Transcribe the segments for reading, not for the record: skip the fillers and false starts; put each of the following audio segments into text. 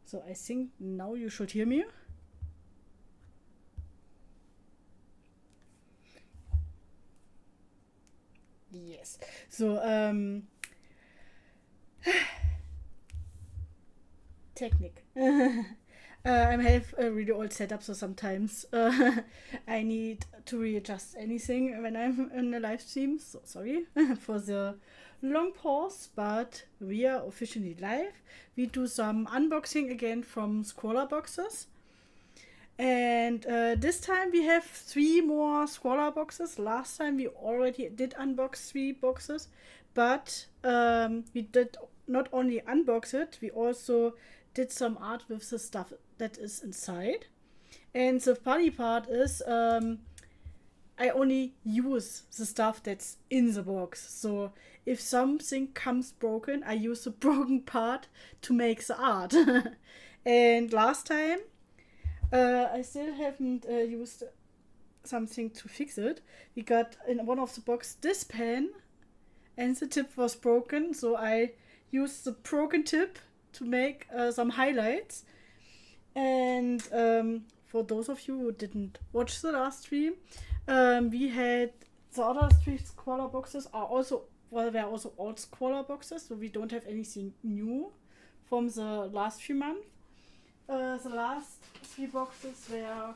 So I think now you should hear me. Yes. So technique. I have a really old setup, so sometimes I need to readjust anything when I'm in a live stream. So sorry for the long pause, but we are officially live. We do some unboxing again from ScrawlrBoxes. And this time we have 3 more ScrawlrBoxes. Last time we already did unbox 3 boxes, but we did not only unbox it, we also did some art with the stuff that is inside. And the funny part is I only use the stuff that's in the box. So if something comes broken, I use the broken part to make the art. And last time I still haven't used something to fix it. We got in one of the box this pen and the tip was broken, so I used the broken tip to make some highlights. And for those of you who didn't watch the last stream, we had the other 3 ScrawlrBoxes are also, well, they're also old ScrawlrBoxes, so we don't have anything new from the last few months. The last 3 boxes were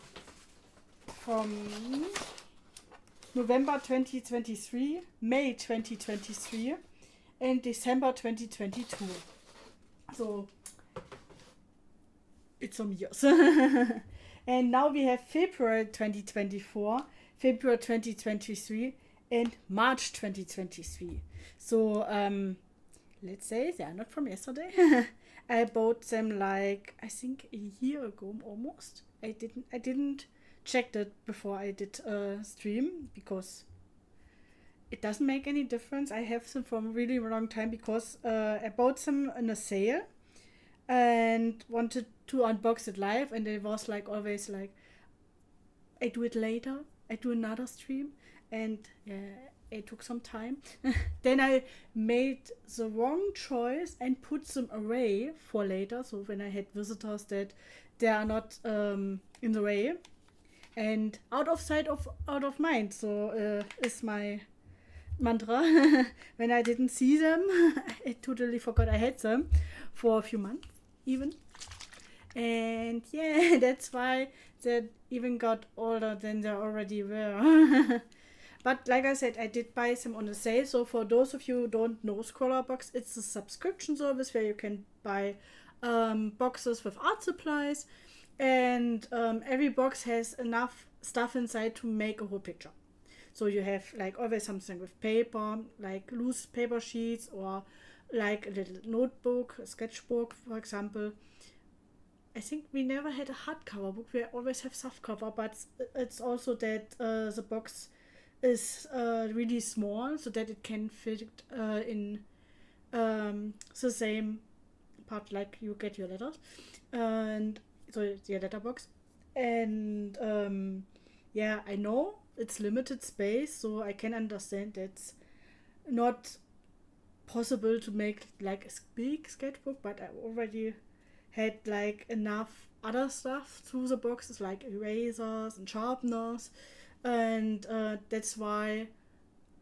from November 2023, May 2023, and December 2022. So it's some years. And now we have February 2024, February 2023, and March 2023. So let's say they are not from yesterday. I bought them like I think a year ago almost. I didn't check that before I did stream because it doesn't make any difference. I have them for a really long time because I bought them in a sale and wanted to unbox it live, and it was like always like I do it later. I do another stream, and it took some time. Then I made the wrong choice and put them away for later. So when I had visitors that they are not in the way, and out of sight, out of mind. So is my mantra. When I didn't see them, I totally forgot I had them for a few months even. And yeah, that's why they even got older than they already were. But like I said, I did buy some on the sale. So for those of you who don't know ScrawlrBox, it's a subscription service where you can buy boxes with art supplies, and every box has enough stuff inside to make a whole picture. So you have like always something with paper, like loose paper sheets, or like a little notebook, a sketchbook, for example. I think we never had a hardcover book. We always have softcover, but it's also that the box is really small, so that it can fit in the same part like you get your letters, and so your letterbox. And yeah, I know it's limited space, so I can understand it's not possible to make like a big sketchbook, but I already had like enough other stuff through the boxes, like erasers and sharpeners, and that's why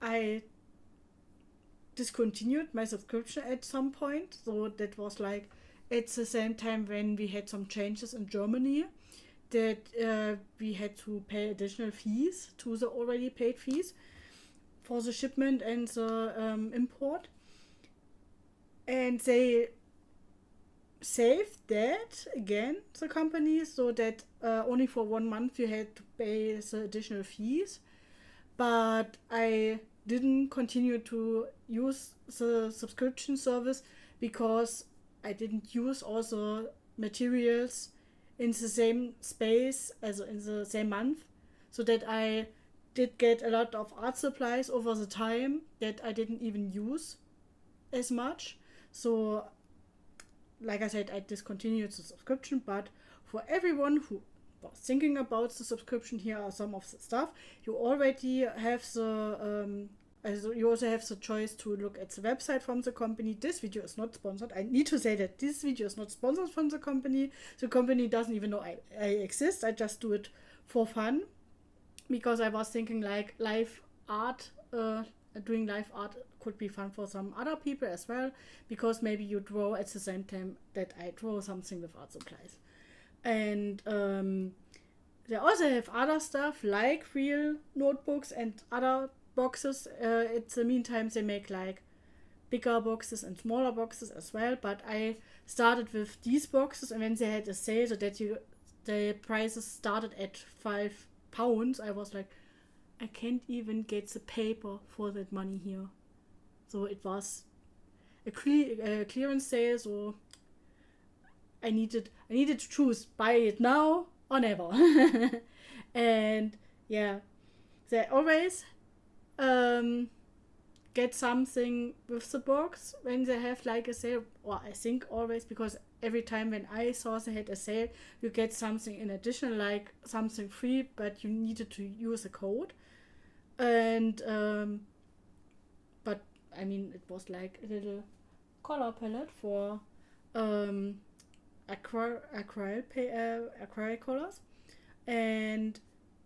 I discontinued my subscription at some point. So that was like at the same time when we had some changes in Germany, that we had to pay additional fees to the already paid fees for the shipment and the import, and they saved that again, the company, so that only for 1 month you had to pay the additional fees. But I didn't continue to use the subscription service because I didn't use all the materials in the same space as in the same month, so that I did get a lot of art supplies over the time that I didn't even use as much. So like I said, I discontinued the subscription. But for everyone who was thinking about the subscription, here are some of the stuff. You already have the you also have the choice to look at the website from the company. This video is not sponsored. I need to say that this video is not sponsored from the company. The company doesn't even know I exist. I just do it for fun because I was thinking like live art, doing live art could be fun for some other people as well, because maybe you draw at the same time that I draw something with art supplies. And they also have other stuff like real notebooks and other boxes. At the meantime, they make like bigger boxes and smaller boxes as well. But I started with these boxes, and when they had a sale, so that the prices started at £5, I was like, I can't even get the paper for that money here. So it was a clearance sale. So I needed to choose, buy it now or never. And yeah, they always get something with the box when they have like a sale, or I think always, because every time when I saw they had a sale, you get something in addition, like something free, but you needed to use a code. And but I mean, it was like a little color palette for acrylic colors. And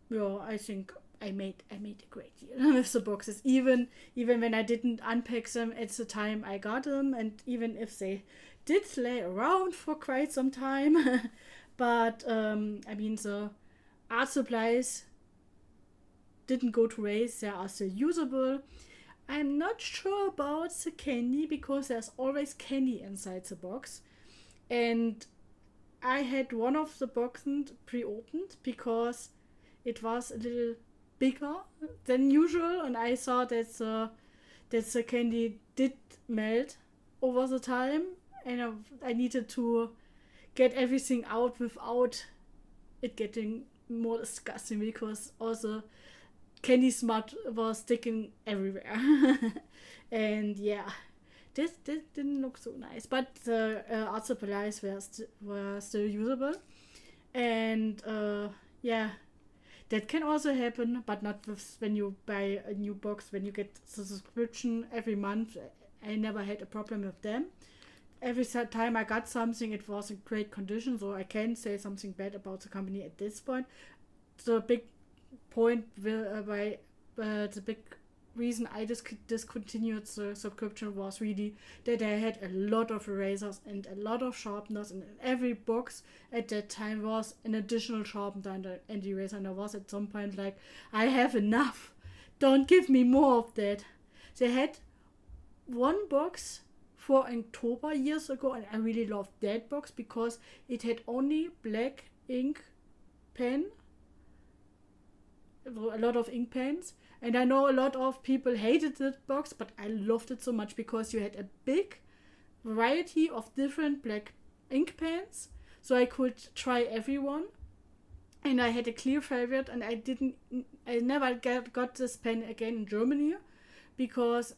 yeah, I think I made a great deal with the boxes, even when I didn't unpack them at the time I got them, and even if they did lay around for quite some time. But I mean, the art supplies didn't go to waste. They are still usable. I'm not sure about the candy, because there's always candy inside the box, and I had one of the boxes pre-opened because it was a little bigger than usual, and I saw that the candy did melt over the time, and I needed to get everything out without it getting more disgusting, because also candy smut was sticking everywhere. And yeah, this didn't look so nice, but the art supplies were still usable. And yeah, that can also happen, but not with when you buy a new box, when you get the subscription every month. I never had a problem with them. Every time I got something, it was in great condition, so I can't say something bad about the company at this point. The big point the big reason I discontinued the subscription was really that I had a lot of erasers and a lot of sharpeners, and in every box at that time was an additional sharpener and eraser, and I was at some point like, I have enough, don't give me more of that. They had one box for October years ago, and I really loved that box because it had only black ink pen, a lot of ink pens. And I know a lot of people hated that box, but I loved it so much because you had a big variety of different black ink pens, so I could try everyone. And I had a clear favorite, and I never got this pen again in Germany, because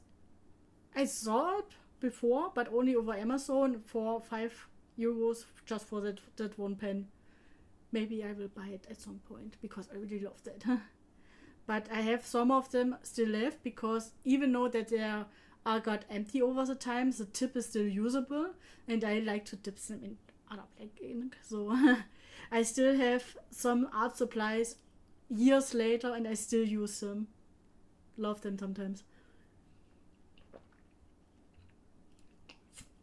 I saw it before, but only over Amazon for €5 just for that one pen. Maybe I will buy it at some point because I really loved it. But I have some of them still left, because even though that they are got empty over the time, the tip is still usable, and I like to dip them in other black ink. So I still have some art supplies years later, and I still use them. Love them sometimes.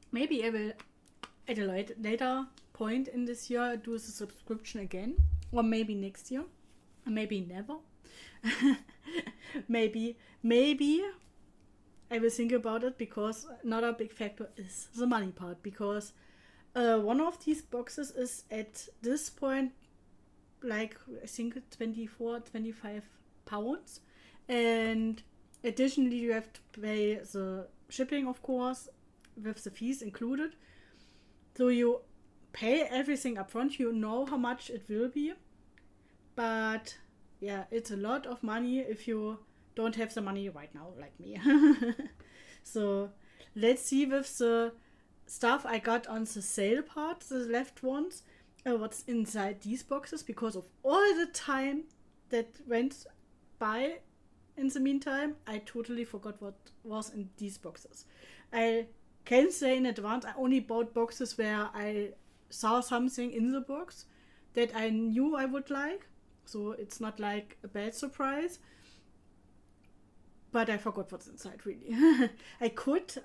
Maybe I will at a later point in this year do the subscription again, or maybe next year, or maybe never. maybe I will think about it, because another big factor is the money part, because one of these boxes is at this point like, I think, £24-25, and additionally you have to pay the shipping, of course, with the fees included. So you pay everything up front, you know how much it will be, but yeah, it's a lot of money if you don't have the money right now, like me. So let's see with the stuff I got on the sale part, the left ones, what's inside these boxes, because of all the time that went by in the meantime. I totally forgot what was in these boxes. I can say in advance, I only bought boxes where I saw something in the box that I knew I would like. So it's not like a bad surprise. But I forgot what's inside, really. I could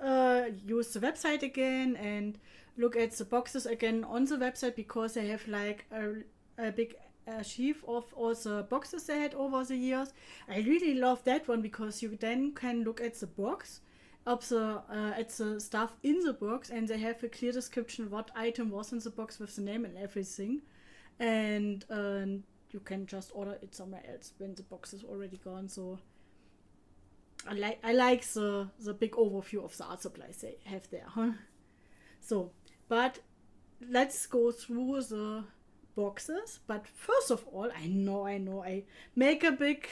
use the website again and look at the boxes again on the website, because they have like a big archive of all the boxes they had over the years. I really love that one, because you then can look at the box of the at the stuff in the box, and they have a clear description what item was in the box with the name and everything. And you can just order it somewhere else when the box is already gone. So I like the big overview of the art supplies they have there. Huh? So, but let's go through the boxes. But first of all, I know, I make a big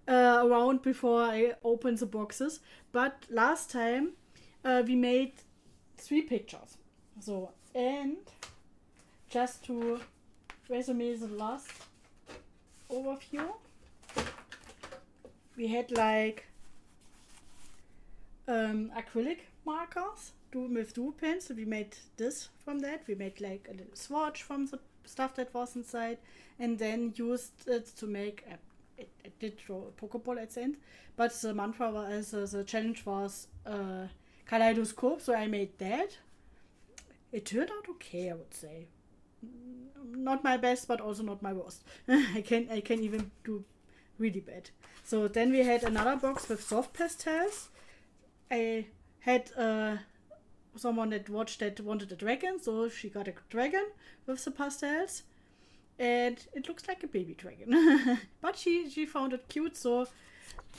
round before I open the boxes. But last time we made 3 pictures. So, and just to resume the last overview, we had like acrylic markers with dual pens. So we made this from that. We made like a little swatch from the stuff that was inside, and then used it to make it did draw a Pokeball at the end, but the mantra was the challenge was kaleidoscope, so I made that. It turned out okay, I would say. Not my best, but also not my worst. I can even do really bad. So then we had another box with soft pastels. I had someone that watched that wanted a dragon, so she got a dragon with the pastels, and it looks like a baby dragon. But she found it cute, so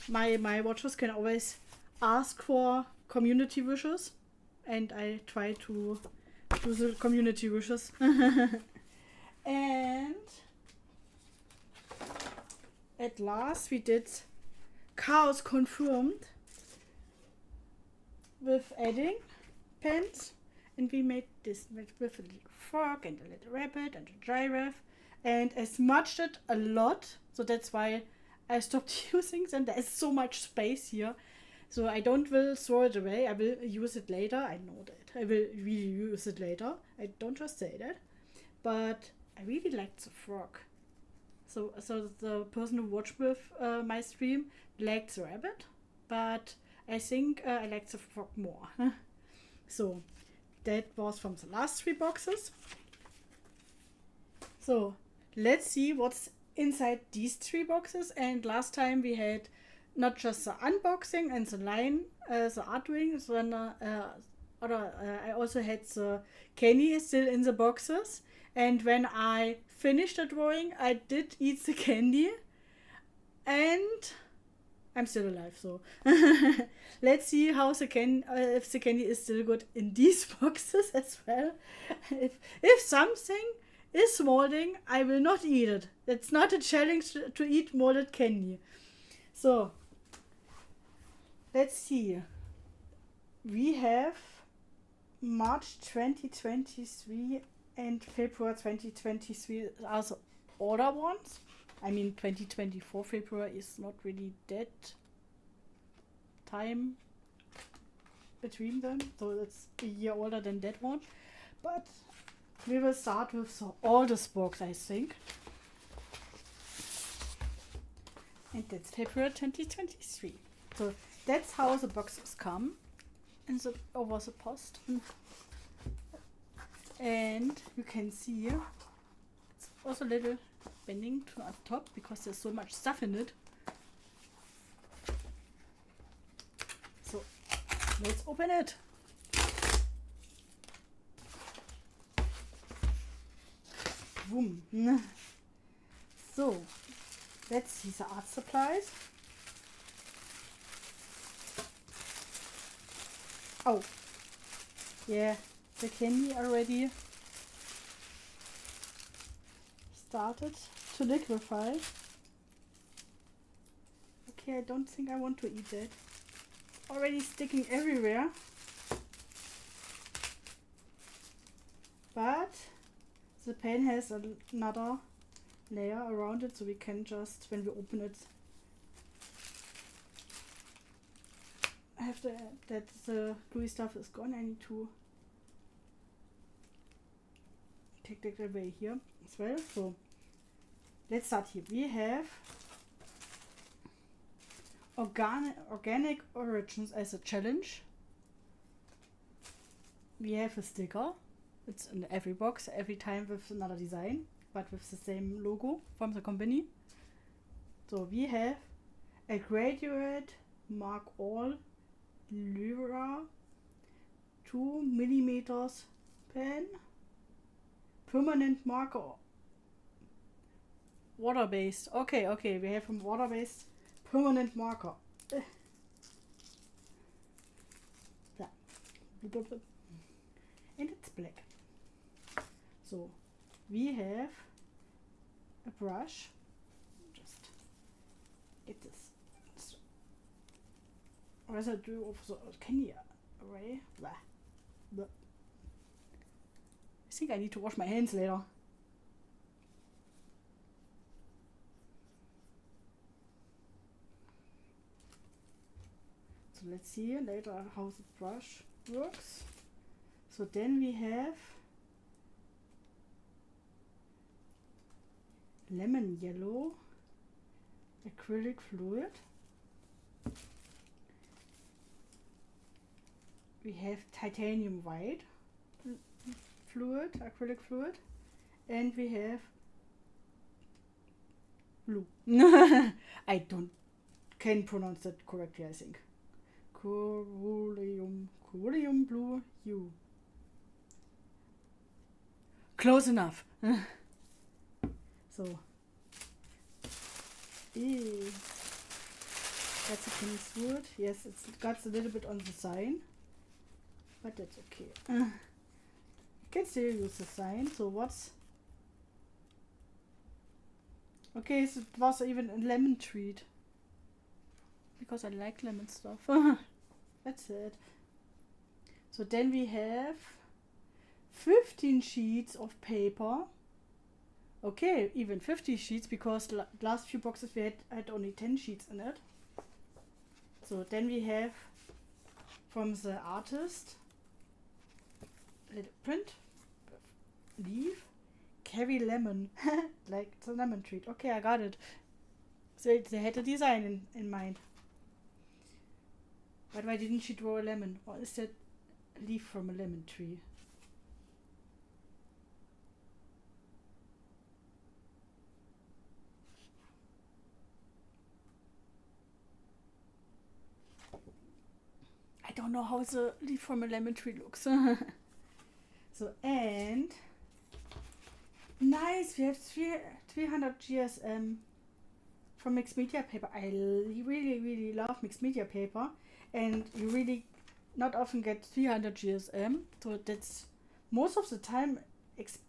my watchers can always ask for community wishes, and I try to do the community wishes. And at last we did Chaos Confirmed with adding pens, and we made this with a little frog and a little rabbit and a giraffe, and I smudged it a lot, so that's why I stopped using them. There is so much space here, so I don't will throw it away. I will use it later. I know that I will really use it later. I don't just say that, but I really liked the frog. So the person who watched with my stream liked the rabbit, but I think I like the frog more. So that was from the last 3 boxes. So let's see what's inside these 3 boxes. And last time we had not just the unboxing and the line, the art doing, I also had the candy still in the boxes. And when I finished the drawing, I did eat the candy, and I'm still alive, so let's see how the if the candy is still good in these boxes as well. If something is molding, I will not eat it. It's not a challenge to eat molded candy. So let's see. We have March 2023 and February 2023 are the older ones. I mean, 2024 February is not really that time between them, so it's a year older than that one. But we will start with the oldest box, I think. And that's February 2023. So that's how the boxes come over the post. And you can see it's also a little bending to on top because there's so much stuff in it. So let's open it. Boom. So let's see the art supplies. Oh, yeah, the candy already started to liquefy. Okay, I don't think I want to eat that. Already sticking everywhere. But the pen has another layer around it, so we can just, when we open it, after that the gluey stuff is gone, I need to take that away here as well. So let's start here. We have organic origins as a challenge. We have a sticker. It's in every box, every time with another design, but with the same logo from the company. So we have a graduate mark all Lyra 2mm pen, permanent marker, water-based. Okay, we have a water-based permanent marker. And it's black. So we have a brush. Just get this residue of the candy away. Blah. Blah. I think I need to wash my hands later. So let's see later how the brush works. So then we have lemon yellow acrylic fluid. We have titanium white fluid, acrylic fluid, and we have blue. I can pronounce that correctly, I think. Ceruleum blue hue. Close enough. So, that's a Chinese wood. Yes, it's got a little bit on the sign, but that's okay. You can still use the sign. So what's okay? So it was even a lemon treat because I like lemon stuff. That's it. So then we have 15 sheets of paper. Okay, even 50 sheets because the last few boxes we had only 10 sheets in it. So then we have from the artist a little print, leaf, carry lemon, like the lemon treat. Okay, I got it. So they had a design in mind. But why didn't she draw a lemon? Or is that a leaf from a lemon tree? I don't know how the leaf from a lemon tree looks. So, and nice, we have 300 GSM from mixed media paper. I really love mixed media paper, and you really not often get 300 GSM, so that's most of the time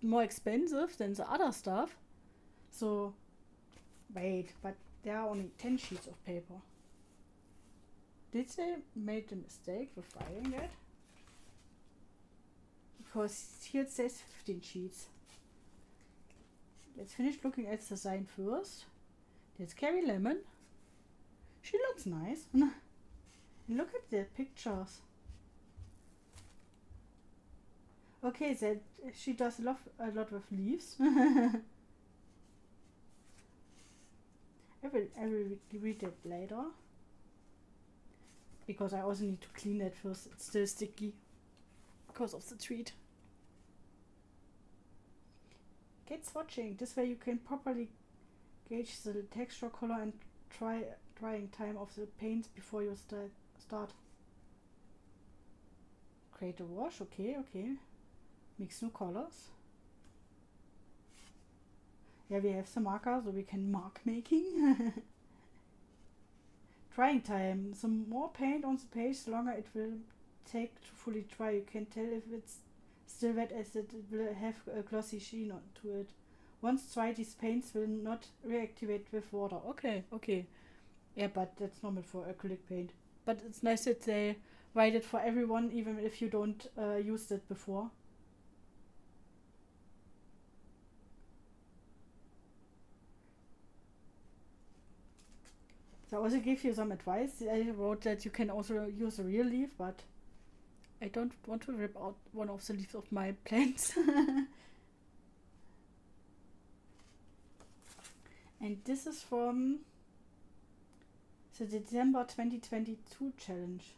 more expensive than the other stuff. So wait, but there are only 10 sheets of paper. Did they make a mistake with writing that? Because here it says 15 sheets. Let's finish looking at the sign first. There's Carrie Lemon. She looks nice. And look at the pictures. Okay, that she does a lot with leaves. I will read it later. Because I also need to clean it first. It's still sticky because of the treat. Get swatching. This way you can properly gauge the texture, color, and drying time of the paints before you start. Create a wash. Okay. Mix new colors. Yeah, we have the marker, so we can mark making. Drying time. The more paint on the page, the longer it will take to fully dry. You can tell if it's still wet as it will have a glossy sheen onto it. Once dry, these paints will not reactivate with water. Okay. Yeah, but that's normal for acrylic paint. But it's nice that they write it for everyone, even if you don't use it before. So I also give you some advice. I wrote that you can also use a real leaf, but I don't want to rip out one of the leaves of my plants. And this is from the December 2022 challenge.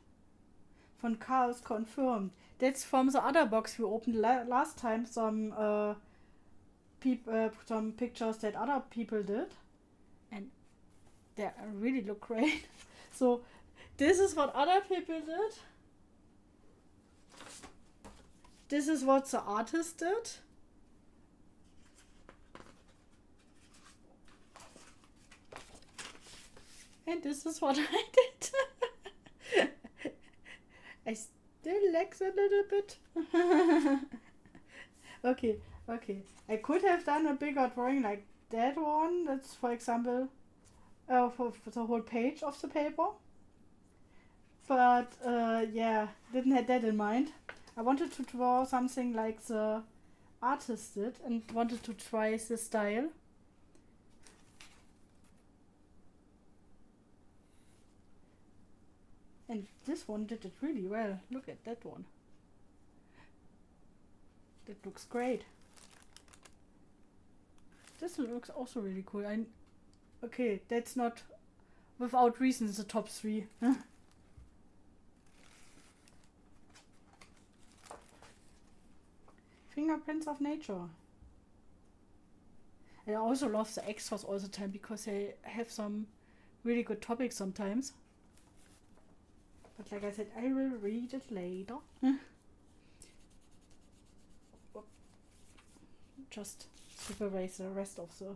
Von Chaos confirmed. That's from the other box we opened last time. Some some pictures that other people did, and they really look great. So this is what other people did. This is what the artist did. And this is what I did. I still lags a little bit. Okay. I could have done a bigger drawing like that one. That's, for example, for the whole page of the paper. But yeah, didn't have that in mind. I wanted to draw something like the artist did and wanted to try the style. And this one did it really well. Look at that one. That looks great. This looks also really cool. Okay, that's not without reason the top 3. Fingerprints of nature. And I also love the extras all the time because they have some really good topics sometimes. But like I said, I will read it later. Just supervise the rest of the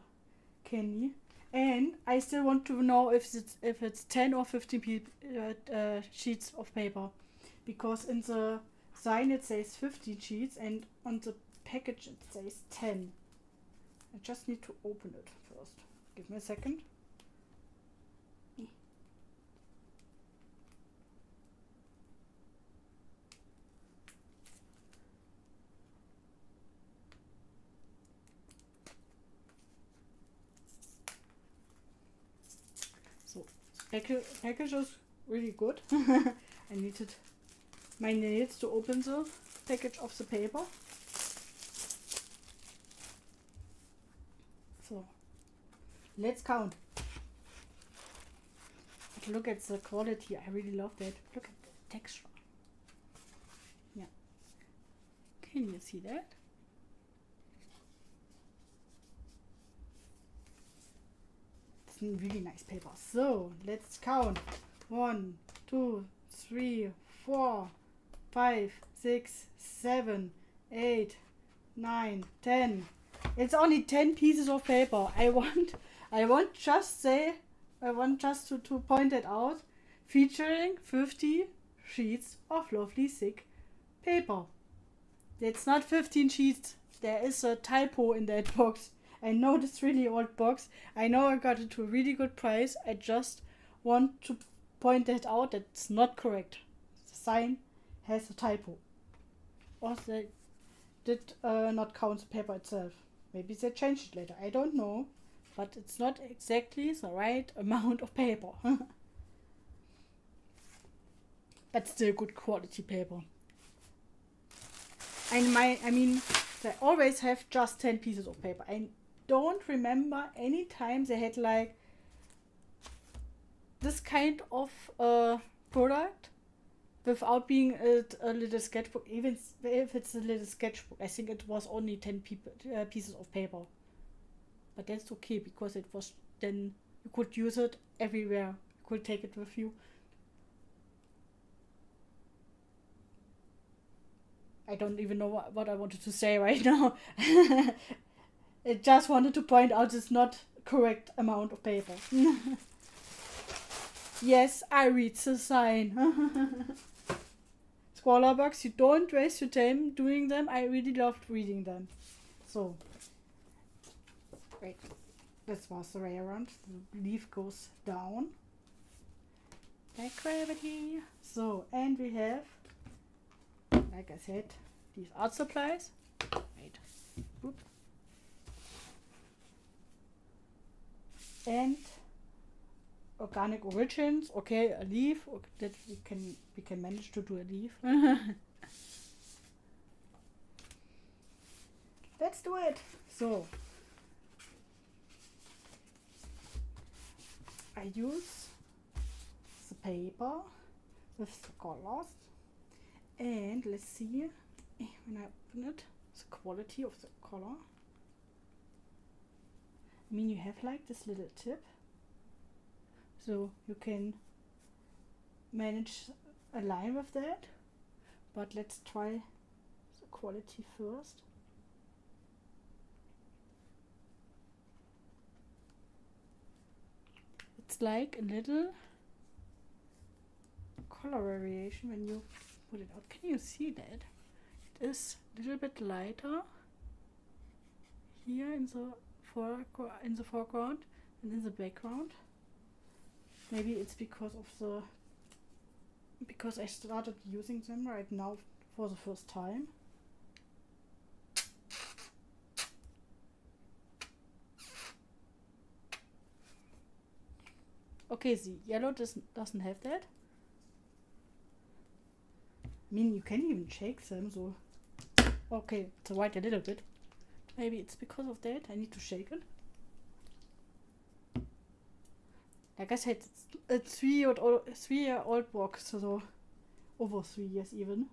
candy. And I still want to know if it's 10 or 15 sheets of paper. Because in the sign it says 15 sheets and on the package it says 10. I just need to open it first. Give me a second. Package is really good. I needed my nails to open the package of the paper. So let's count. But look at the quality. I really love that. Look at the texture. Yeah. Can you see that? Really nice paper. So let's count. 1, 2, 3, 4, 5, 6, 7, 8, 9, 10. It's only 10 pieces of paper. I want just to point it out. Featuring 50 sheets of lovely thick paper. That's not 15 sheets. There is a typo in that box. I know this really old box. I know I got it to a really good price. I just want to point that out. That's not correct. The sign has a typo. Or they did not count the paper itself. Maybe they changed it later. I don't know. But it's not exactly the right amount of paper. But still good quality paper. And I mean, they always have just 10 pieces of paper. I don't remember any time they had like this kind of product without being a little sketchbook. Even if it's a little sketchbook, I think it was only 10 pieces of paper. But that's okay because it was then you could use it everywhere. You could take it with you. I don't even know what I wanted to say right now. I just wanted to point out it's not correct amount of paper. Yes, I read the sign. ScrawlrBox, you don't waste your time doing them. I really loved reading them. So, wait, this was the way around. The leaf goes down. Like gravity. So, and we have, like I said, these art supplies. Wait. Oop. And a organic origins. Okay, a leaf. Okay, that we can manage to do a leaf. Let's do it. So I use the paper with the colors, and let's see when I open it the quality of the color. I mean, you have like this little tip, so you can manage a line with that, but let's try the quality first. It's like a little color variation when you put it out. Can you see that? It is a little bit lighter here in the foreground and in the background. Maybe it's because I started using them right now for the first time. Okay, the yellow doesn't have that. I mean, you can even shake them, so okay, it's white a little bit. Maybe it's because of that. I need to shake it. Like I said, it's a 3-year-old box, so over 3 years even.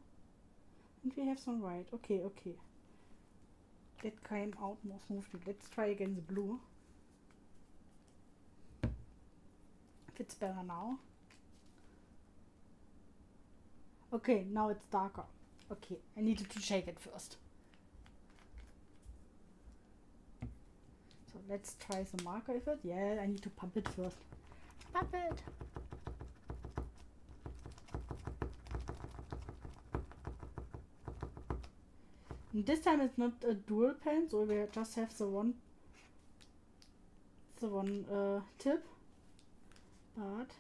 And we have some white. Okay. That came out more smoothly. Let's try again the blue. Fits better now. Okay, now it's darker. Okay, I needed to shake it first. So let's try the marker with it. Yeah, I need to pump it first. Pump it! And this time it's not a dual pen, so we just have the one tip. But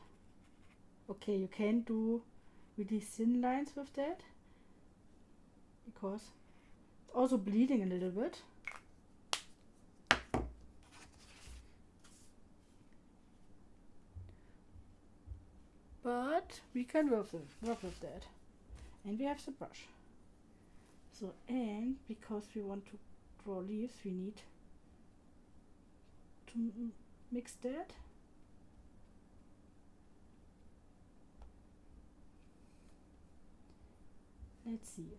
okay, you can do really thin lines with that because it's also bleeding a little bit. But we can work with that. And we have the brush. So, and because we want to draw leaves, we need to mix that. Let's see.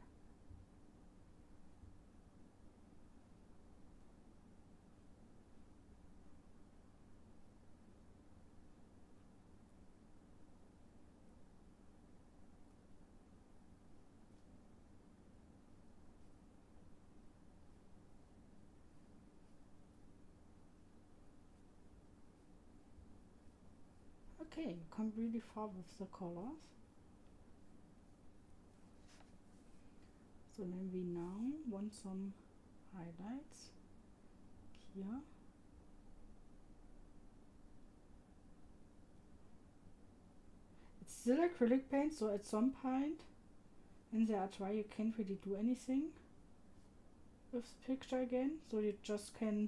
Okay, you come really far with the colors. So then we now want some highlights here. It's still acrylic paint, so at some point when they are dry you can't really do anything with the picture again, so you just can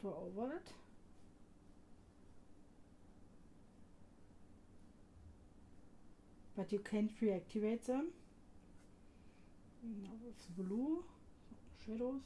draw over it. But you can't reactivate them. Now with blue shadows.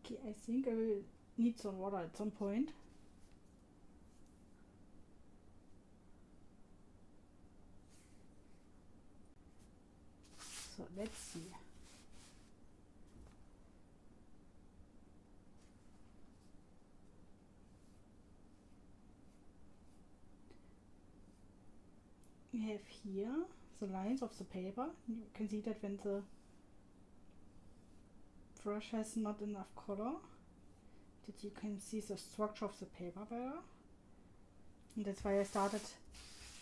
Okay, I think I will need some water at some point. So let's see. We have here the lines of the paper. You can see that when the brush has not enough color, that you can see the structure of the paper better. And that's why I started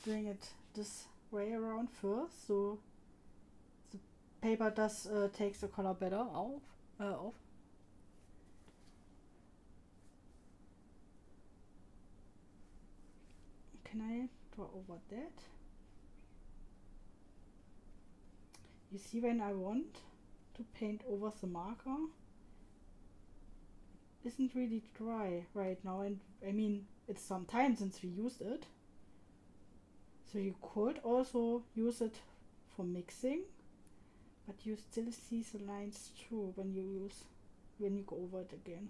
doing it this way around first, so the paper does take the color better off. Can I draw over that? You see, when I want to paint over the marker, it isn't really dry right now, and I mean, it's some time since we used it. So you could also use it for mixing, but you still see the lines through when you go over it again.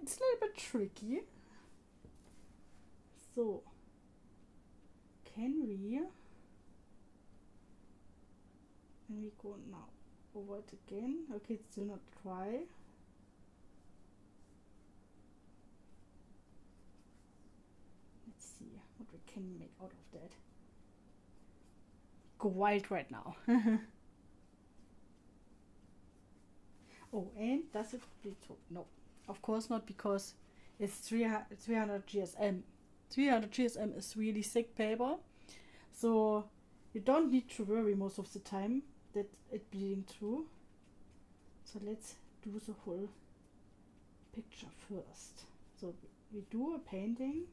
It's a little bit tricky. So can we go now over it again? Okay, it's still not dry. Let's see what we can make out of that. Go wild right now. Oh, and does it bleed through? No, of course not, because it's 300 GSM. 300 GSM is really thick paper, so you don't need to worry most of the time that it bleeding through. So let's do the whole picture first. So we do a painting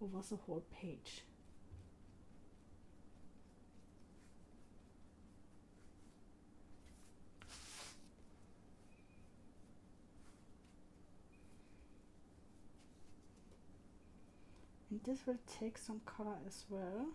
over the whole page. And this will take some color as well.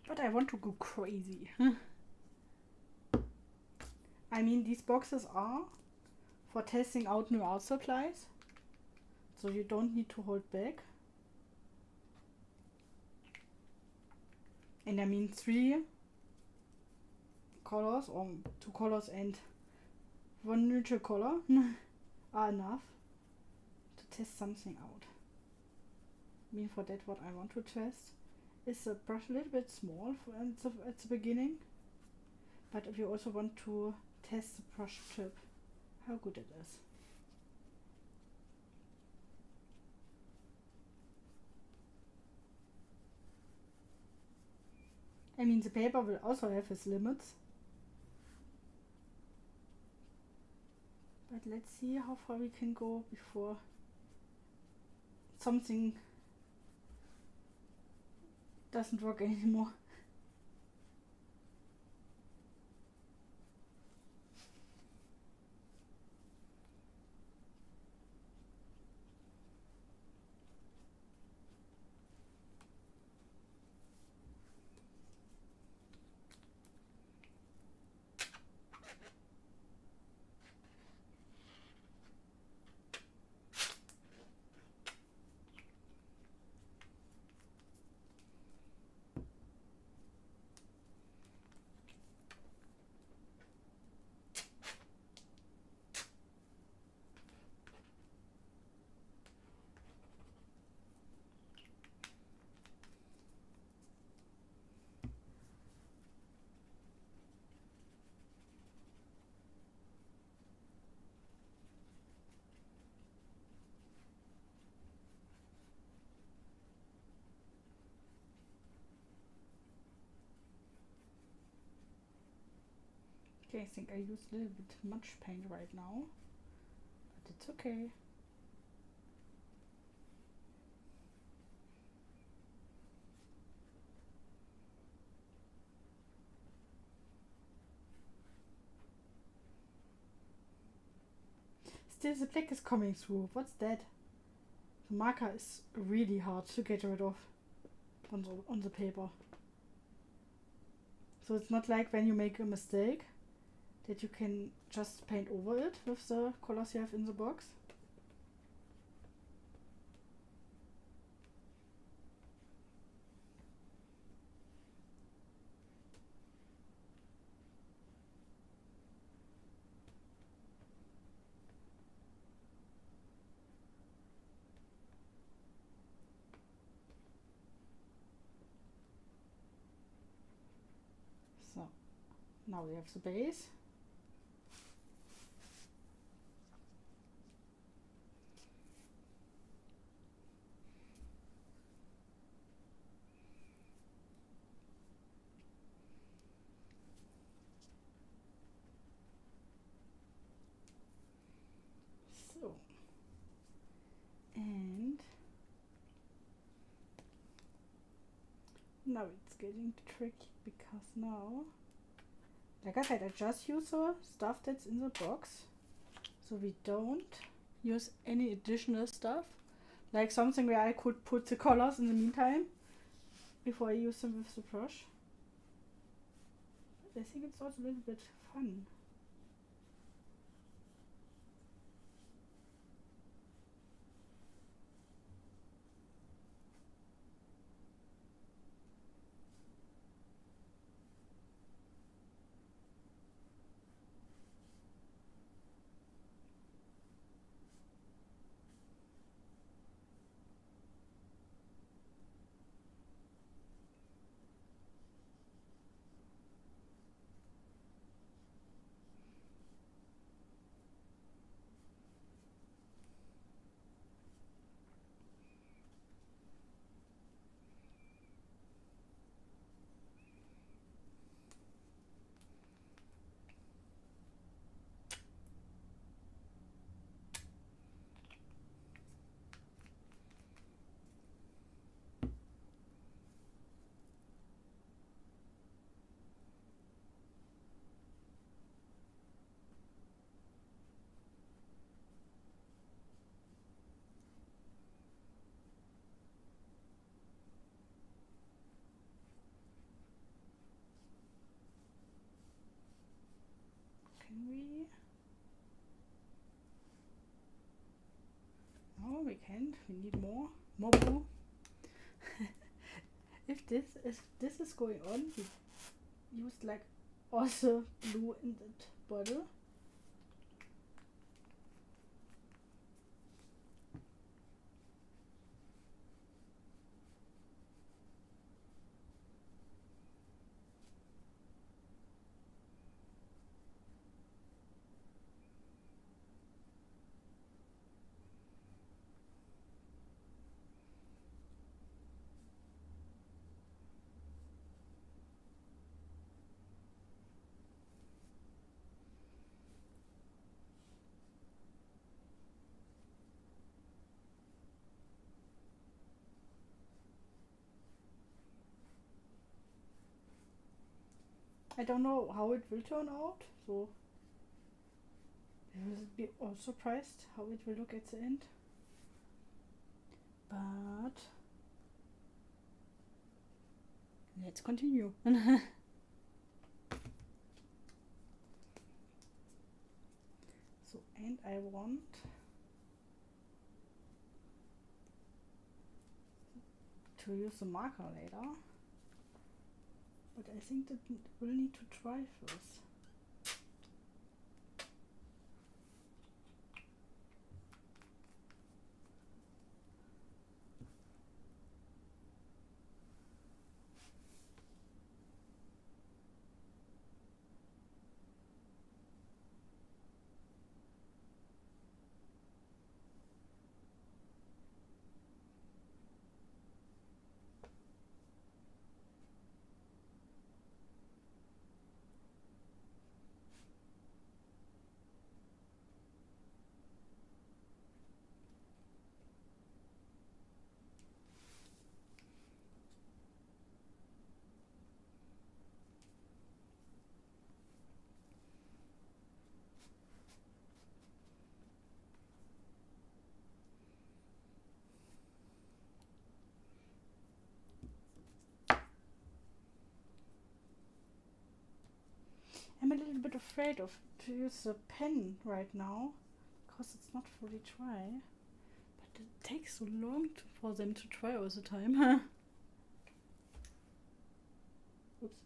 But I want to go crazy. I mean, these boxes are for testing out new art supplies, so you don't need to hold back. And I mean, 3 colors, or 2 colors and 1 neutral color are enough to test something out. I mean, for that, what I want to test is the brush a little bit small at the beginning, but if you also want to test the brush tip, how good it is. I mean, the paper will also have its limits, but let's see how far we can go before something doesn't work anymore. Okay, I think I used a little bit much paint right now, but it's okay. Still the black is coming through. What's that? The marker is really hard to get rid of on the paper. So it's not like when you make a mistake that you can just paint over it with the colors you have in the box. Now we have the base. So, and now it's getting tricky because now, like I said, I just use the stuff that's in the box. So we don't use any additional stuff. Like something where I could put the colors in the meantime before I use them with the brush. I think it's also a little bit fun. Can we? No, we can't. We need more blue. If this is going on, we use like also blue in that bottle. I don't know how it will turn out, so I will be all surprised how it will look at the end. But let's continue. So, and I want to use the marker later, but I think that we'll need to try first. I'm a little bit afraid to use the pen right now because it's not fully dry, but it takes so long for them to dry all the time. Oops.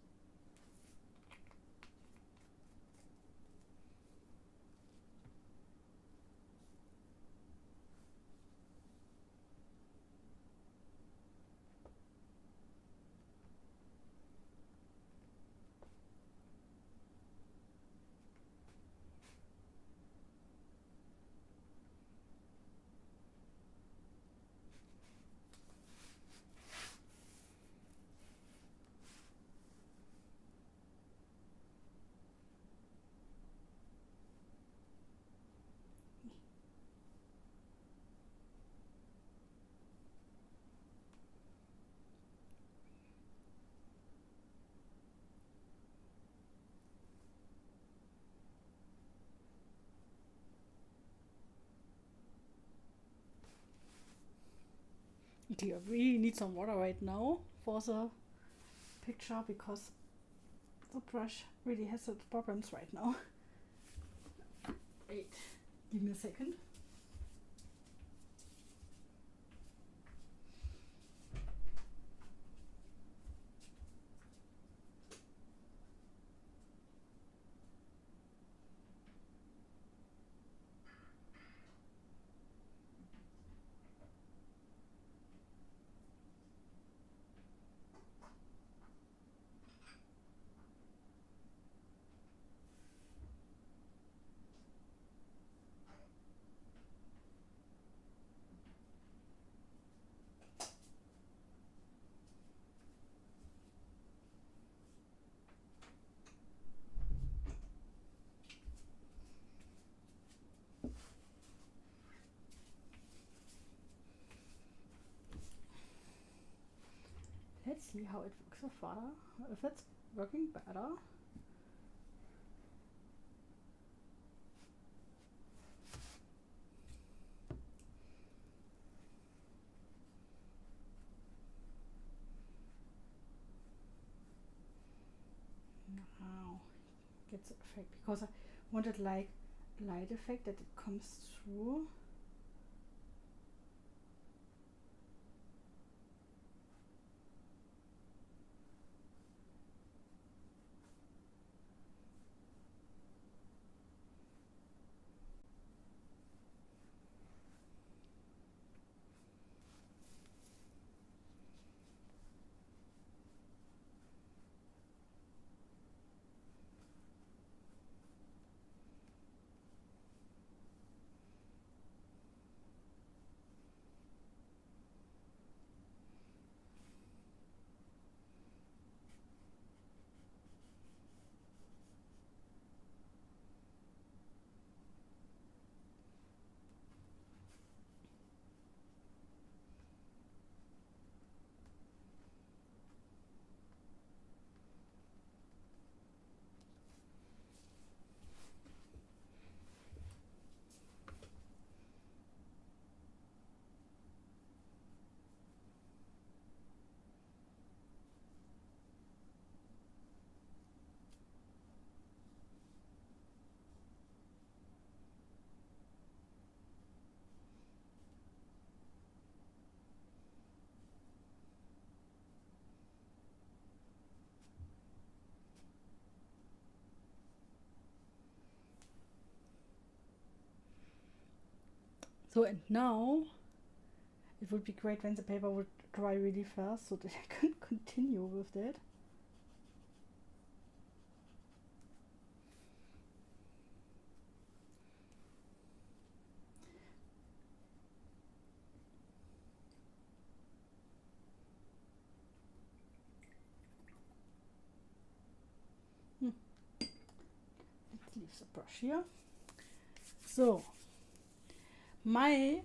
Okay, I really need some water right now for the picture because the brush really has its problems right now. Wait, give me a second. Let's see how it works so far. If it's working better. Now gets the effect because I wanted like light effect that it comes through. So and now it would be great when the paper would dry really fast so that I can continue with that. Let's leave the brush here. So my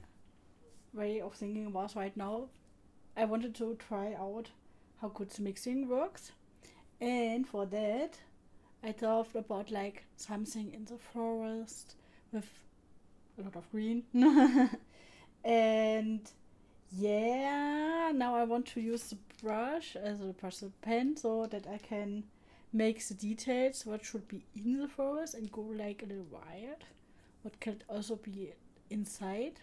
way of thinking was right now I wanted to try out how good the mixing works, and for that I thought about like something in the forest with a lot of green. And yeah, now I want to use the brush as a brush pen so that I can make the details what should be in the forest and go like a little wild. What can also be inside.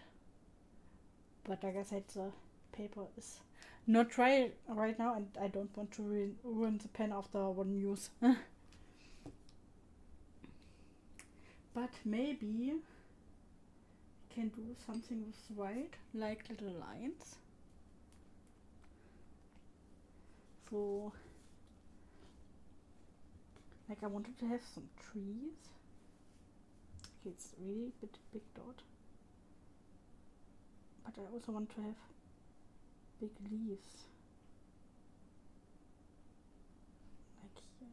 But like I said, the paper is not dry right now and I don't want to ruin the pen after one use. But maybe I can do something with white, like little lines. So, like I wanted to have some trees. Okay, it's really a bit big dot. But I also want to have big leaves. Like here.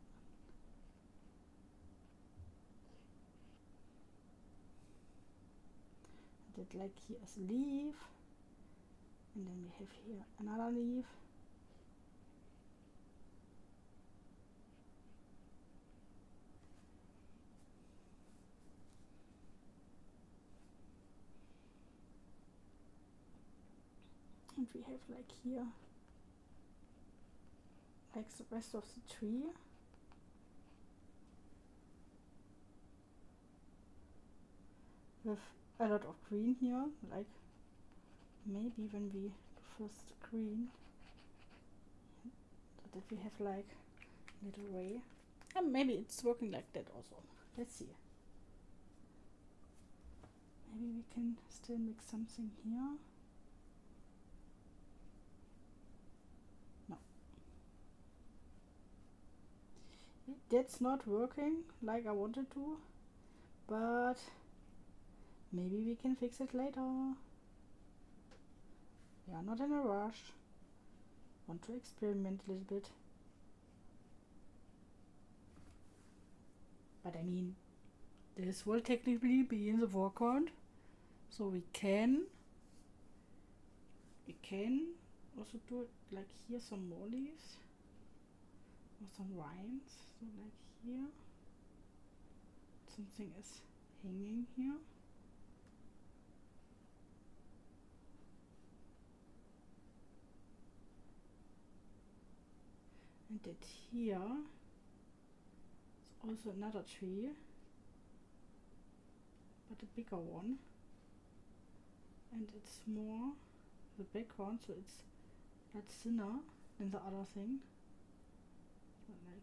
And that like here is a leaf. And then we have here another leaf. And we have like here, like the rest of the tree. With a lot of green here, like maybe when we do first green, so that we have like little ray. And maybe it's working like that also. Let's see. Maybe we can still mix something here. No. That's not working like I wanted to, but maybe we can fix it later. We are not in a rush. Want to experiment a little bit. But I mean, this will technically be in the foreground, so we can also do it like here, some more leaves or some vines. So like here, something is hanging here. And that here is also another tree, but a bigger one. And it's more the background, so it's not thinner than the other thing. So like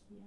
here.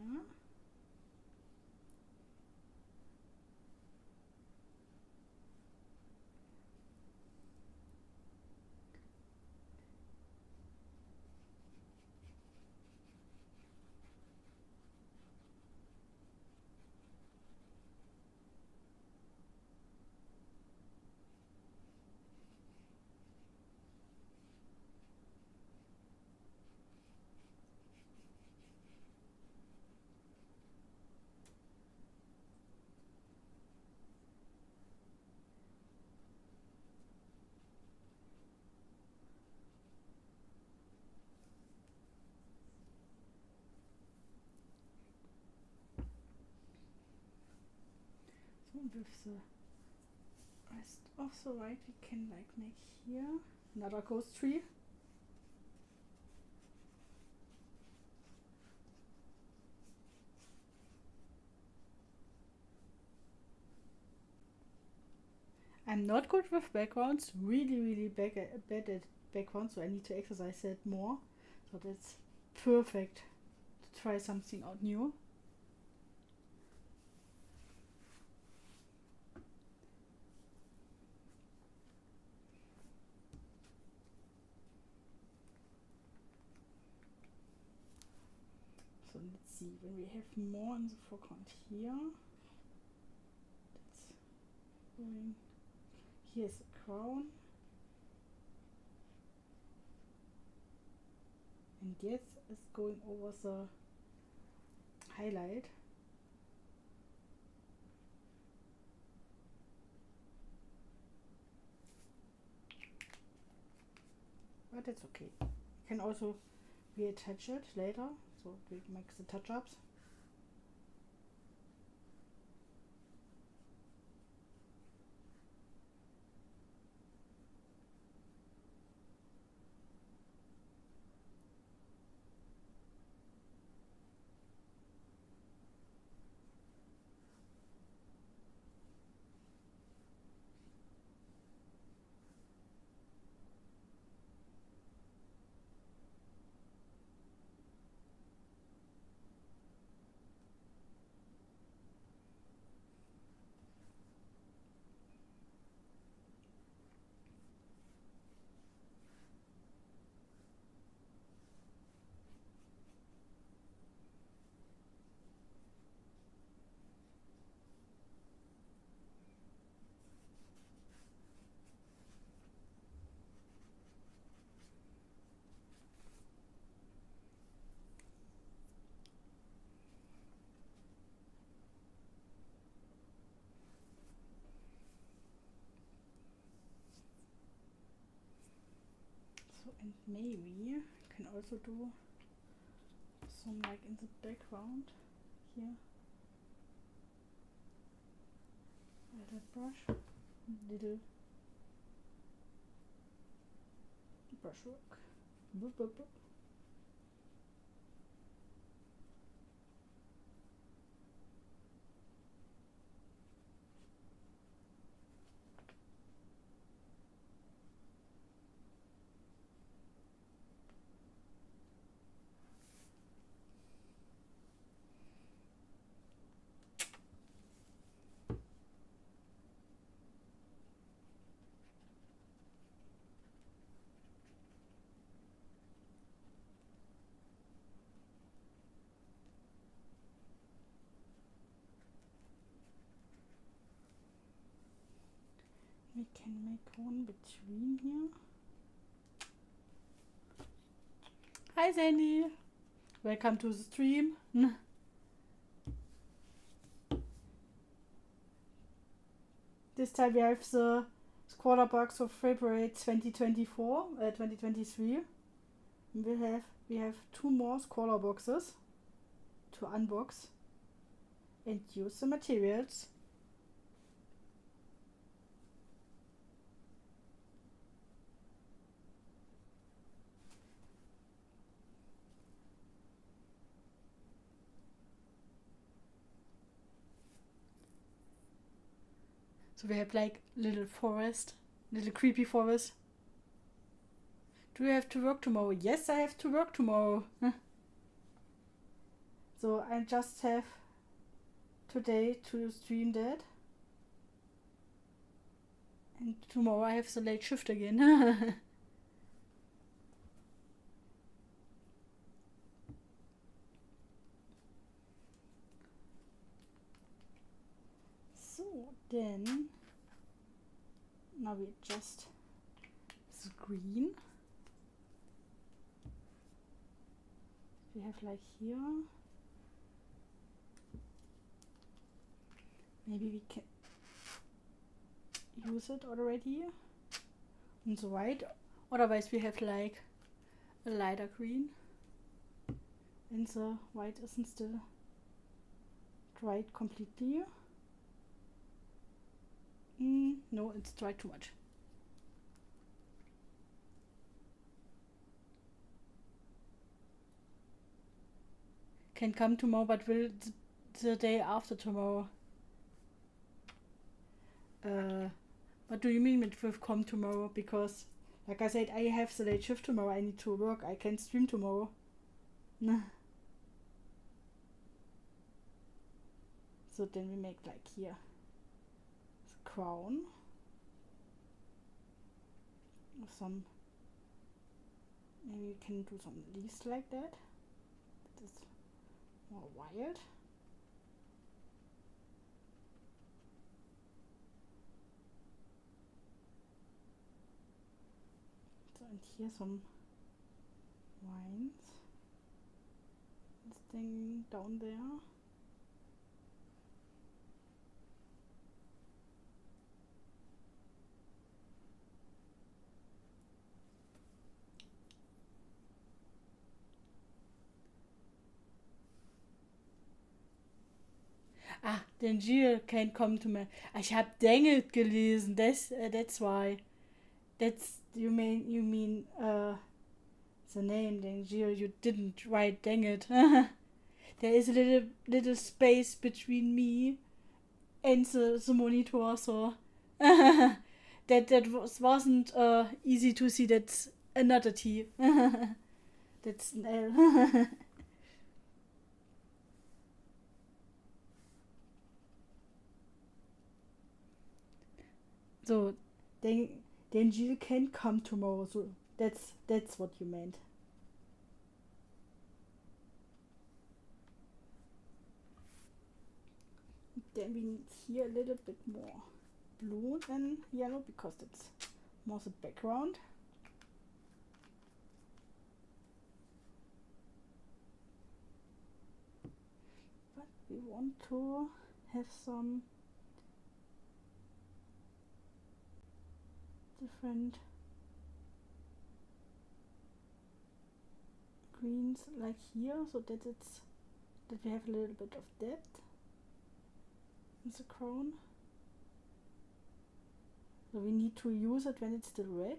So with the rest of the white we can like make here another ghost tree. I'm not good with backgrounds, really bad at backgrounds, so I need to exercise that more. So that's perfect to try something out new. So let's see, when we have more in the foreground here, that's going, here's the crown. And yes, it's going over the highlight. But it's okay. You can also reattach it later, so we make the touch-ups. And maybe you can also do some like in the background here, that brush. Little brushwork. Boop, boop, boop. We can make one between here. Hi Sandy, welcome to the stream. This time we have the ScrawlrBox of February 2024, 2023. We have two more ScrawlrBoxes to unbox and use the materials. So we have like little forest, little creepy forest. Do you have to work tomorrow? Yes, I have to work tomorrow. So I just have today to stream that. And tomorrow I have the late shift again. So then, now we adjust the green. We have like here. Maybe we can use it already on the white. Otherwise we have like a lighter green. And the white isn't still dried completely. No, it's dried too much. Can come tomorrow, but will the day after tomorrow. What do you mean with come tomorrow? Because, like I said, I have the late shift tomorrow. I need to work. I can stream tomorrow. So then we make like here the crown. Some, maybe we can do some leaves like that. That is more wild. So, and here some vines. This thing down there. Ah, den Jill can't come to me. Ich hab dang it gelesen. That's why. That's you mean the name dang Jill. You didn't write dang it. There is a little space between me and the monitor, so that wasn't easy to see. That's another T. That's an L. So, then Jill can come tomorrow. So that's what you meant. Then we need here a little bit more blue than yellow because it's more the background. But we want to have some different greens like here, so that we have a little bit of depth in the crown. So we need to use it when it's still red.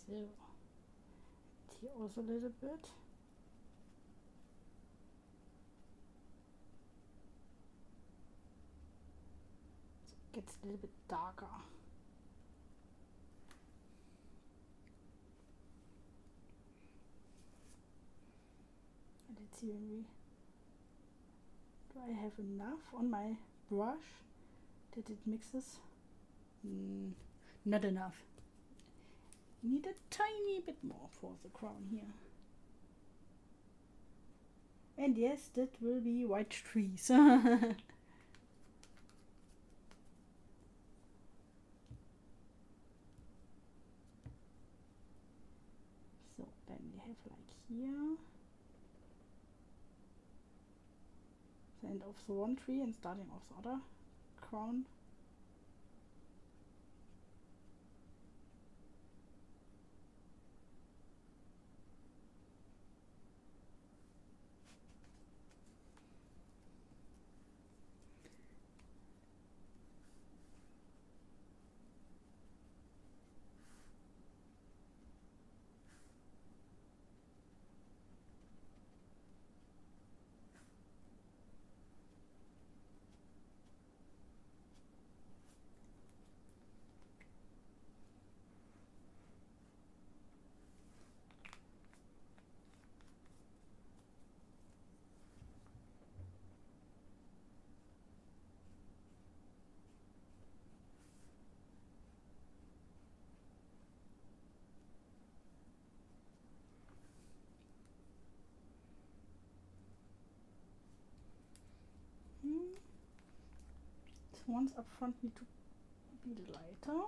So here also a little bit. So it gets a little bit darker. Let's see when we do I have enough on my brush that it mixes? Not enough. Need a tiny bit more for the crown here. And yes, that will be white trees. So then we have like here the end of the one tree and starting of the other crown. The ones up front need to be lighter.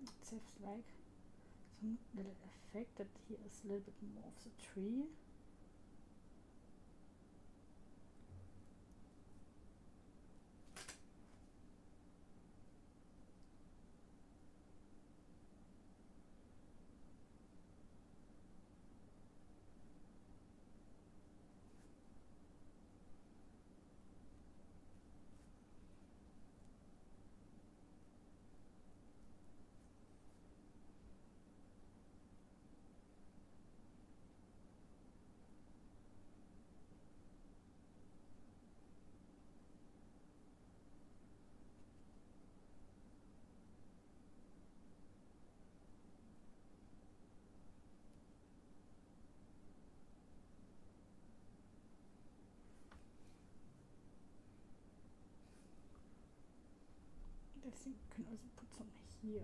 It has like some little effect that here is a little bit more of the tree. think we can also put some here.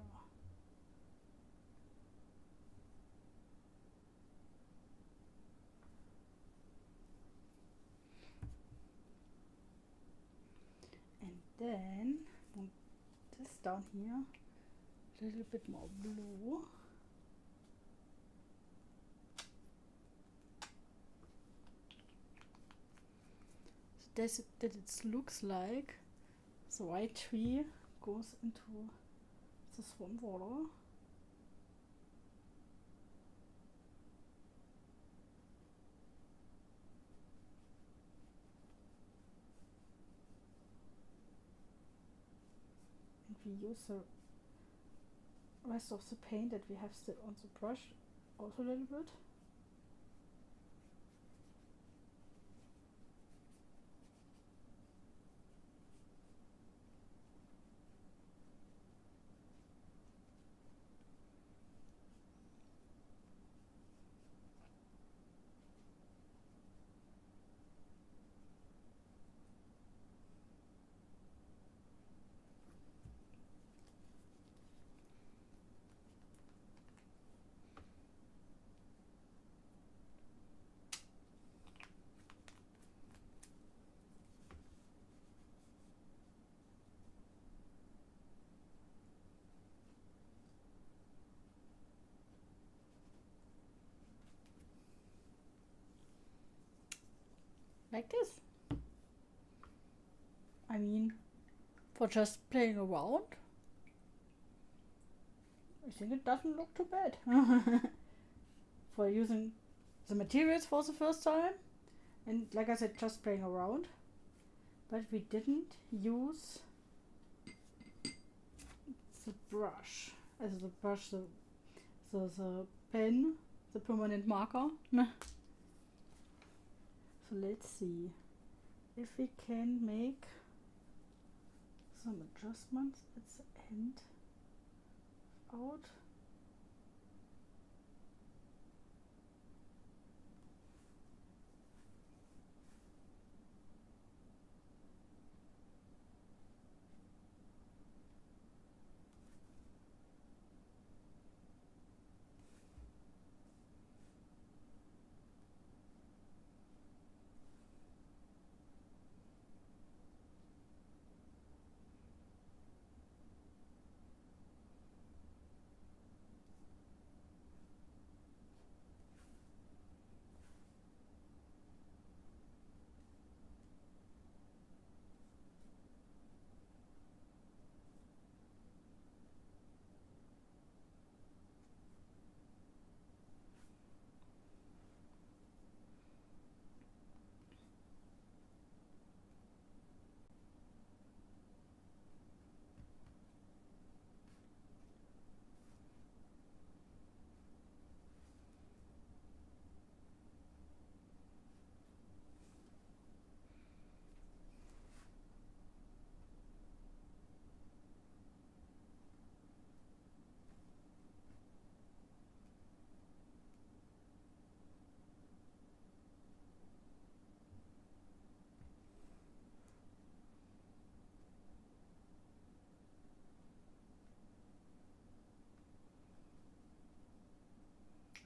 And then put this down here, a little bit more blue. So that it looks like the white tree goes into the swamp water. And we use the rest of the paint that we have still on the brush also a little bit. Like this. I mean, for just playing around, I think it doesn't look too bad. For using the materials for the first time, and like I said, just playing around. But we didn't use the brush, as the brush, the pen, the permanent marker. So let's see if we can make some adjustments at the end out.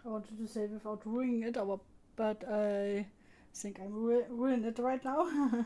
I wanted to say without ruining it, but I think I'm ruining it right now.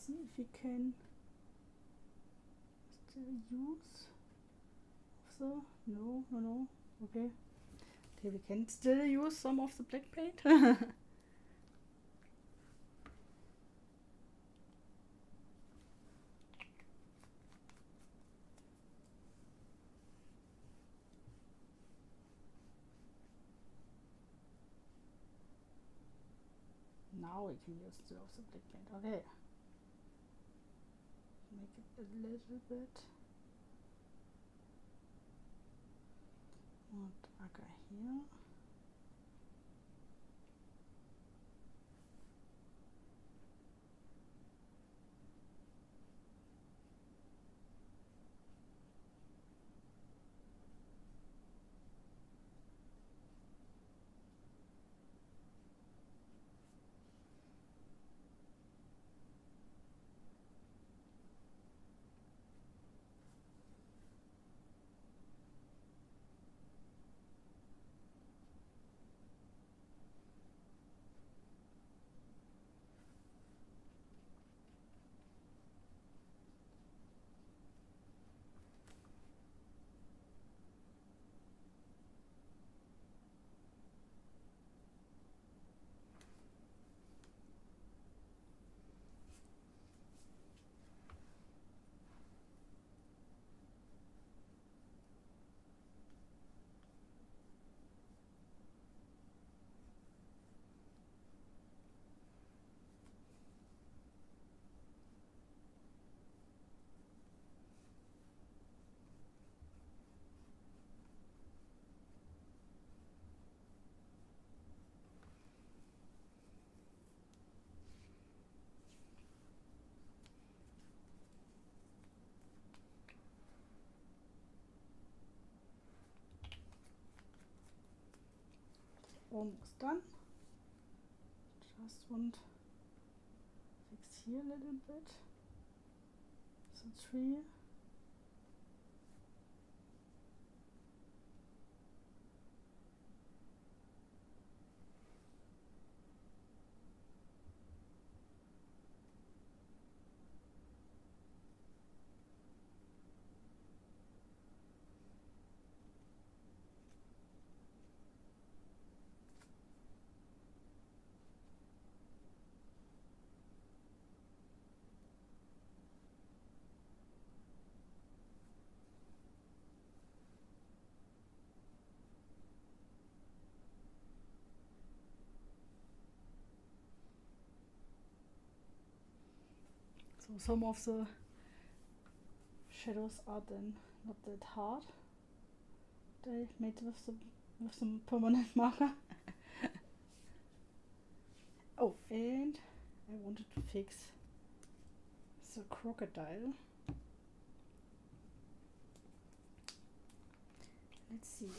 Let's see if we can still use the, no, okay, we can still use some of the black paint. Now we can use still the black paint. Okay, make it a little bit more darker here. Almost done. Just want to fix here a little bit. The tree. So some of the shadows are then not that hard. They made with some permanent marker. Oh, and I wanted to fix the crocodile. Let's see.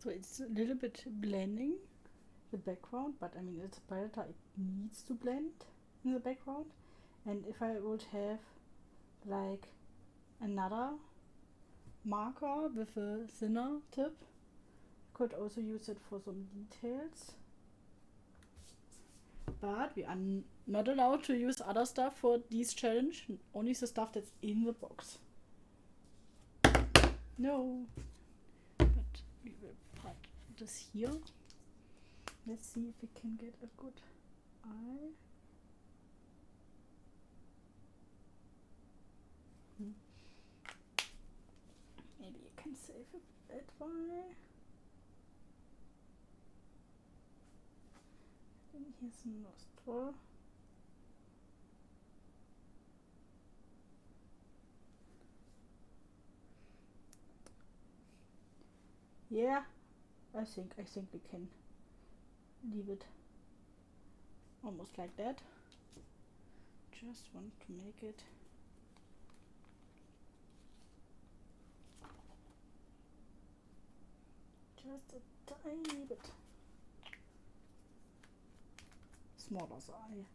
So it's a little bit blending the background, but I mean it's a palette, it needs to blend in the background. And if I would have like another marker with a thinner tip, I could also use it for some details. but we are not allowed to use other stuff for this challenge, only the stuff that's in the box. No, but we will put this here. Let's see if we can get a good eye. Maybe you can save it that way. And here's a nostril. Yeah, I think we can leave it almost like that. Just want to make it just a tiny bit smaller eye.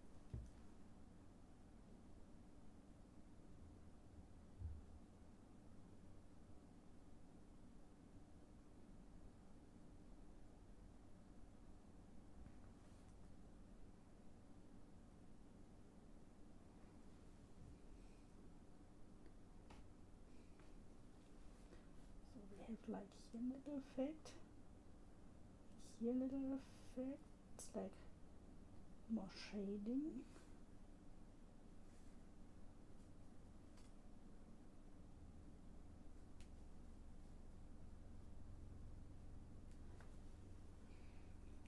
Like here little effect, here little effect, it's like more shading.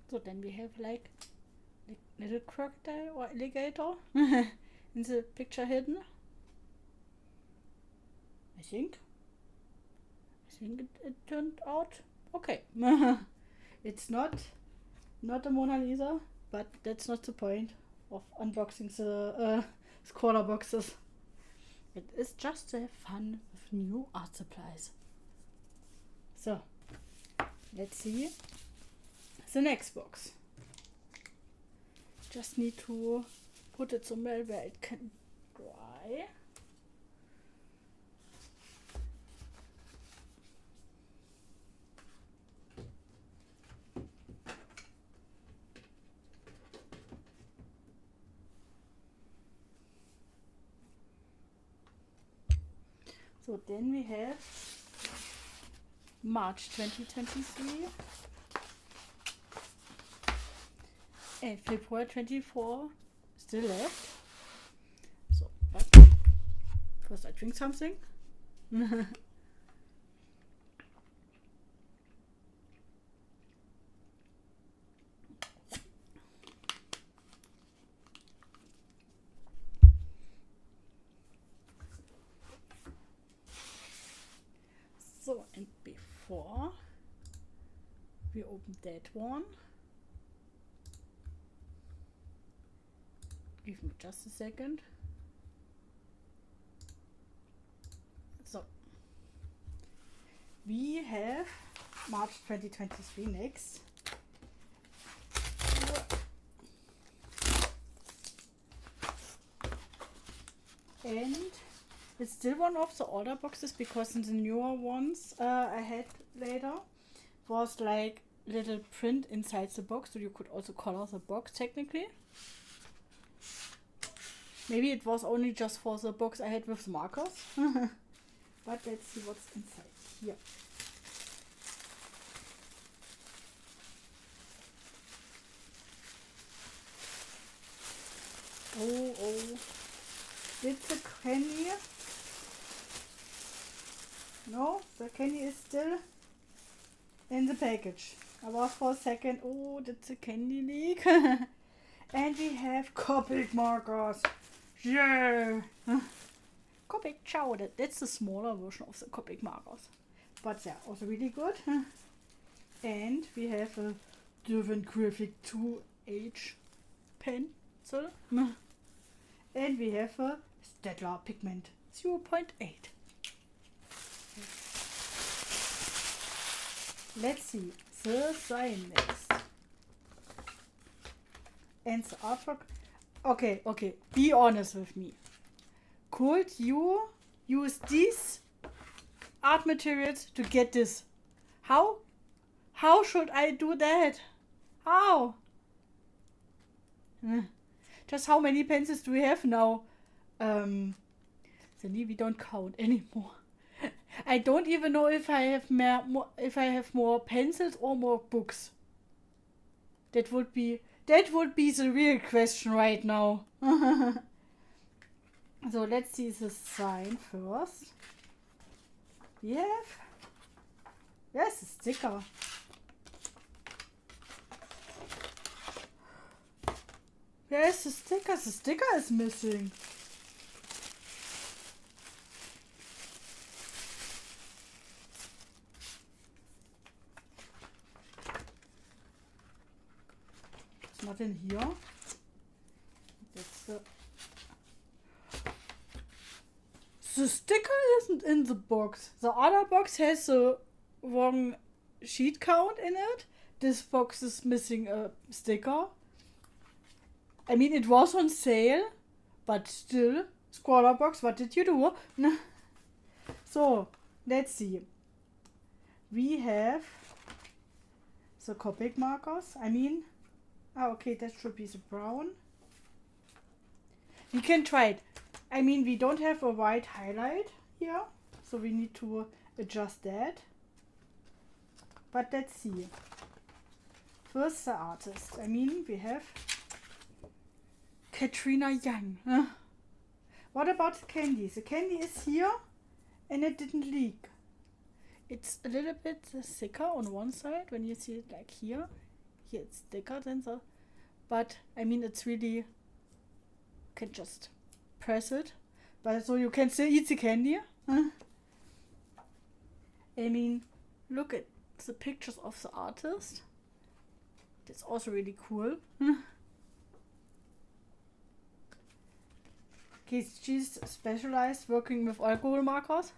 So then we have like little crocodile or alligator in the picture hidden. I think it turned out okay. It's not a Mona Lisa, but that's not the point of unboxing the ScrawlrBoxes. It is just a fun with new art supplies. So let's see the next box. Just need to put it somewhere where it can dry. So then we have March 2023 and February 24 still left. So, but first I drink something. So, and before we open that one, give me just a second. So, we have March 2023 next. And it's still one of the older boxes, because in the newer ones I had later was like little print inside the box, so you could also color the box technically. Maybe it was only just for the box I had with the markers. But let's see what's inside here. Oh, it's a candy. No, the candy is still in the package. I was for a second, oh, that's a candy leak. And we have Copic markers. Yeah! Copic Chow, that's the smaller version of the Copic markers. But they're also really good. And we have a Derwent Graphic 2H pencil. And we have a Staedtler Pigment 0.8. Let's see the sign next. And the artwork. Okay, be honest with me. Could you use these art materials to get this? How should I do that? How? Just how many pencils do we have now? Then we don't count anymore. I don't even know if I have more pencils or more books. That would be the real question right now. So let's see the sign first. We have, yes, a sticker. Where is the sticker? The sticker is missing. It's not in here. That's the sticker isn't in the box. The other box has the wrong sheet count in it. This box is missing a sticker. I mean, it was on sale, but still, ScrawlrBox, what did you do? So, let's see. We have the Copic markers. I mean, okay, that should be the brown. We can try it. I mean, we don't have a white highlight here, so we need to adjust that. But let's see. First, the artist. I mean, we have Katrina Young. What about the candy? The candy is here and it didn't leak. It's a little bit thicker on one side when you see it like here. Here it's thicker than the, but I mean it's really, you can just press it, but so you can still eat the candy. I mean, look at the pictures of the artist. That's also really cool. Okay, she's specialized working with alcohol markers.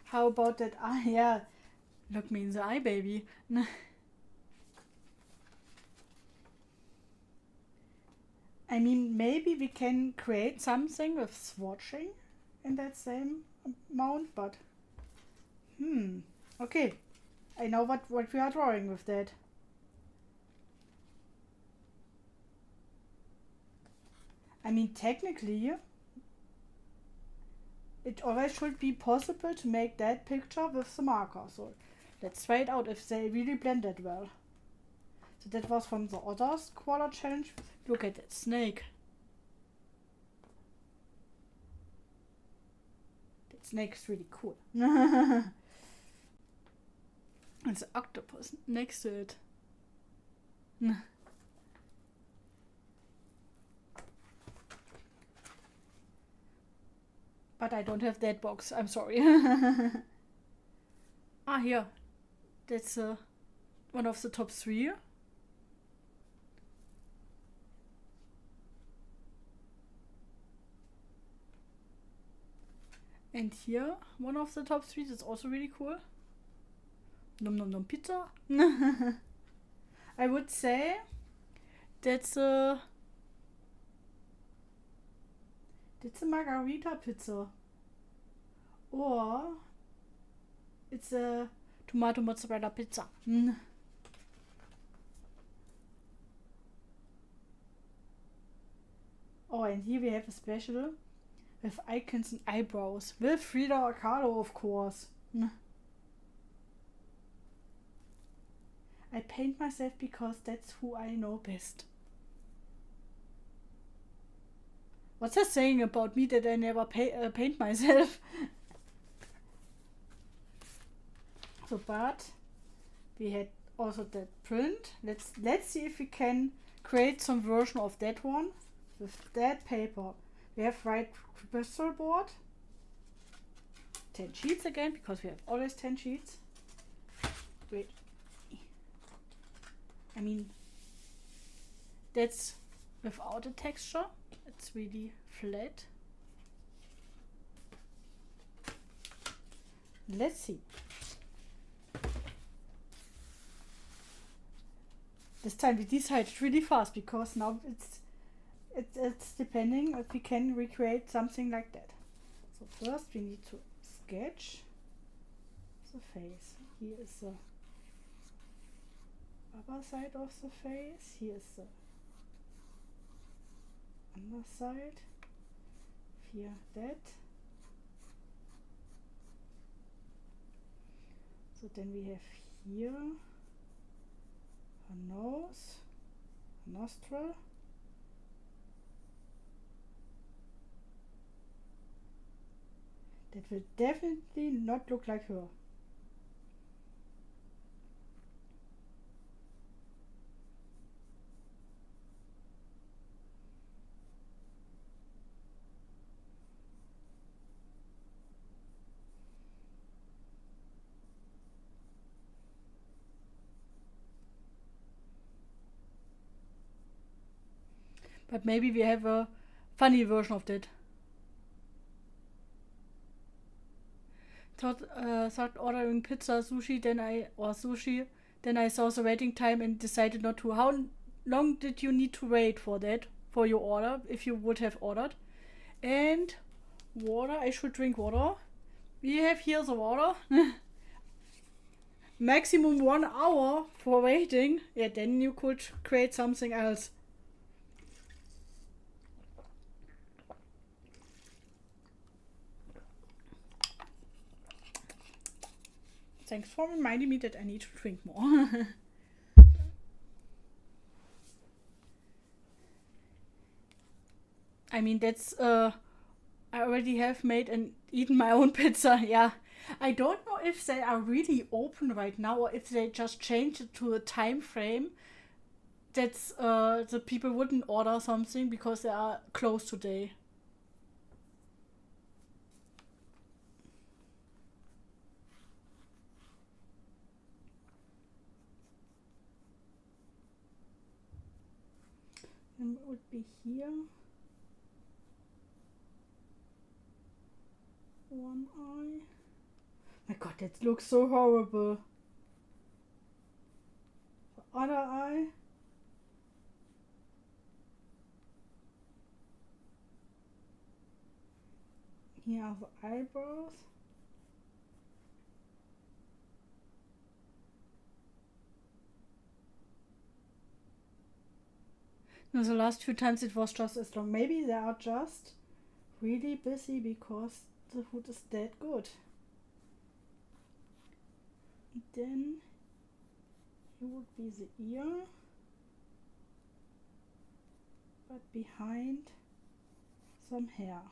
How about that eye? Yeah, look me in the eye, baby. I mean, maybe we can create something with swatching in that same amount, but okay. I know what we are drawing with that. I mean, technically, it always should be possible to make that picture with the marker. So let's try it out if they really blend it well. So that was from the other Scrawler challenge. Look at that snake. That snake is really cool. It's an octopus next to it. But I don't have that box. I'm sorry. Here. That's one of the top 3. And here, one of the top 3. That's also really cool. Nom nom nom pizza. I would say that's a margarita pizza, or it's a tomato mozzarella pizza. Oh, and here we have a special with icons and eyebrows with Frida Kahlo, of course. I paint myself because that's who I know best. What's that saying about me that I never paint myself? So, but we had also that print. Let's see if we can create some version of that one with that paper. We have white crystal board. 10 sheets again, because we have always 10 sheets. Wait. I mean, that's without a texture. It's really flat. Let's see. This time we decided really fast because now it's depending if we can recreate something like that. So first we need to sketch the face. Here is the other side of the face. Here's the underside. Here, that. So then we have here her nose, nostril. That will definitely not look like her. But maybe we have a funny version of that. Thought ordering pizza, sushi, then I saw the waiting time and decided not to. How long did you need to wait for that, for your order, if you would have ordered? And water, I should drink water. We have here the water. Maximum 1 hour for waiting. Yeah, then you could create something else. Thanks for reminding me that I need to drink more. I mean, that's I already have made and eaten my own pizza. Yeah, I don't know if they are really open right now or if they just changed it to a time frame that's the people wouldn't order something because they are closed today. And it would be here. One eye. My god, that looks so horrible. The other eye. Here are the eyebrows. No, the last few times it was just as long. Maybe they are just really busy because the food is that good. And then here would be the ear, but behind some hair.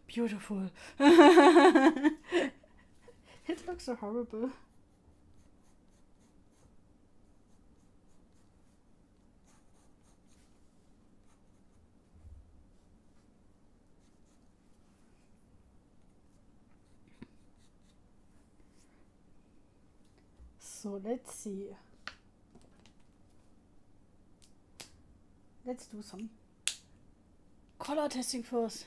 Beautiful. It looks so horrible. So let's see. Let's do some color testing first.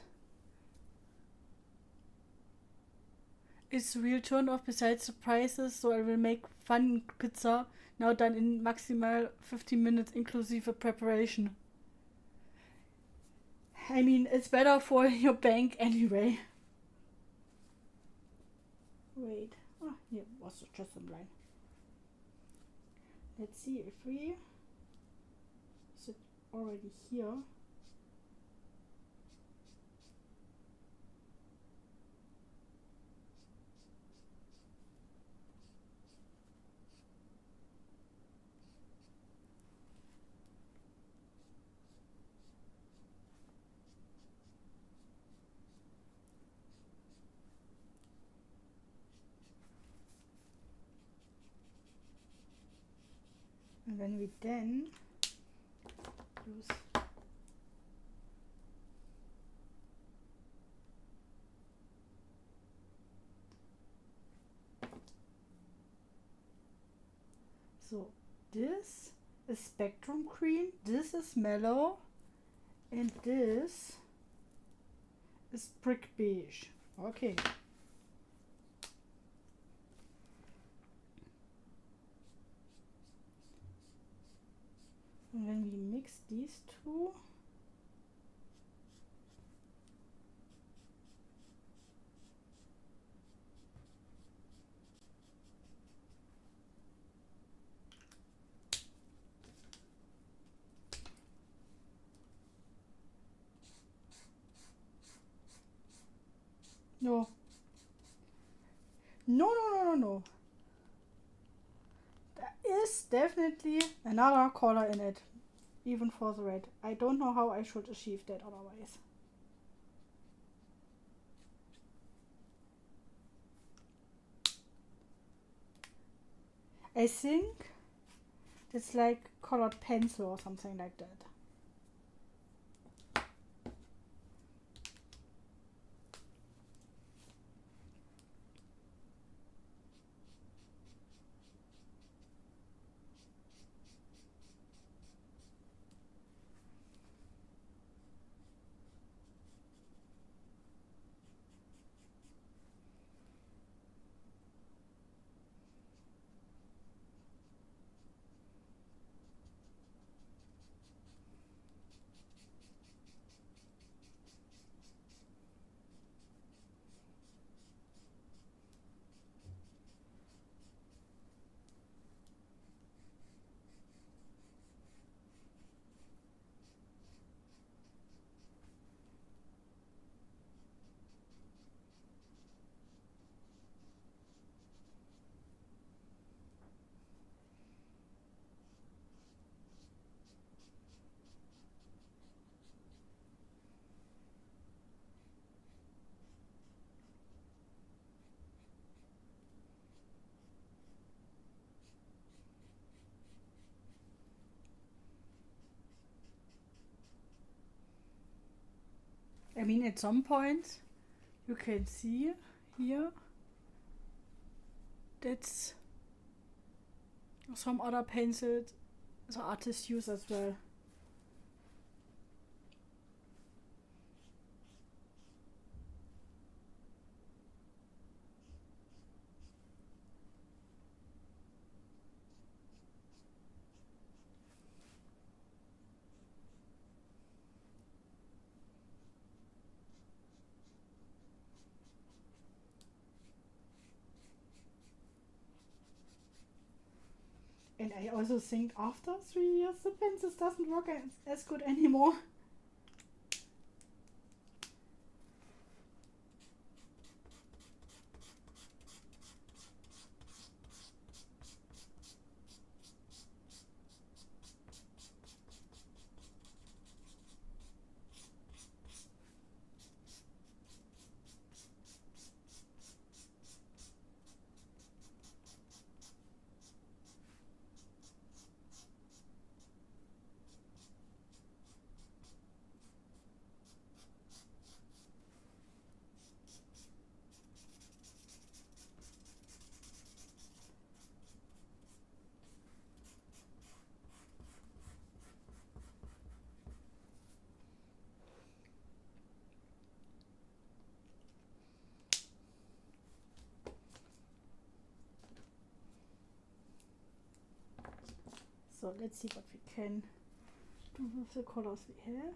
It's a real turn off besides the prices, so I will make fun pizza now done in maximal 15 minutes inclusive of preparation. I mean, it's better for your bank anyway. Wait, here was just a line. Let's see if we sit already here. And when we then use so this is spectrum green, this is mellow, and this is brick beige. Okay. And when we mix these two, no. No. There is definitely another color in it, even for the red. I don't know how I should achieve that otherwise. I think it's like colored pencil or something like that. I mean, at some point you can see here that's some other pencils the artists use as well. And I also think after 3 years the pencils doesn't work as good anymore. So let's see what we can do with the colors we have.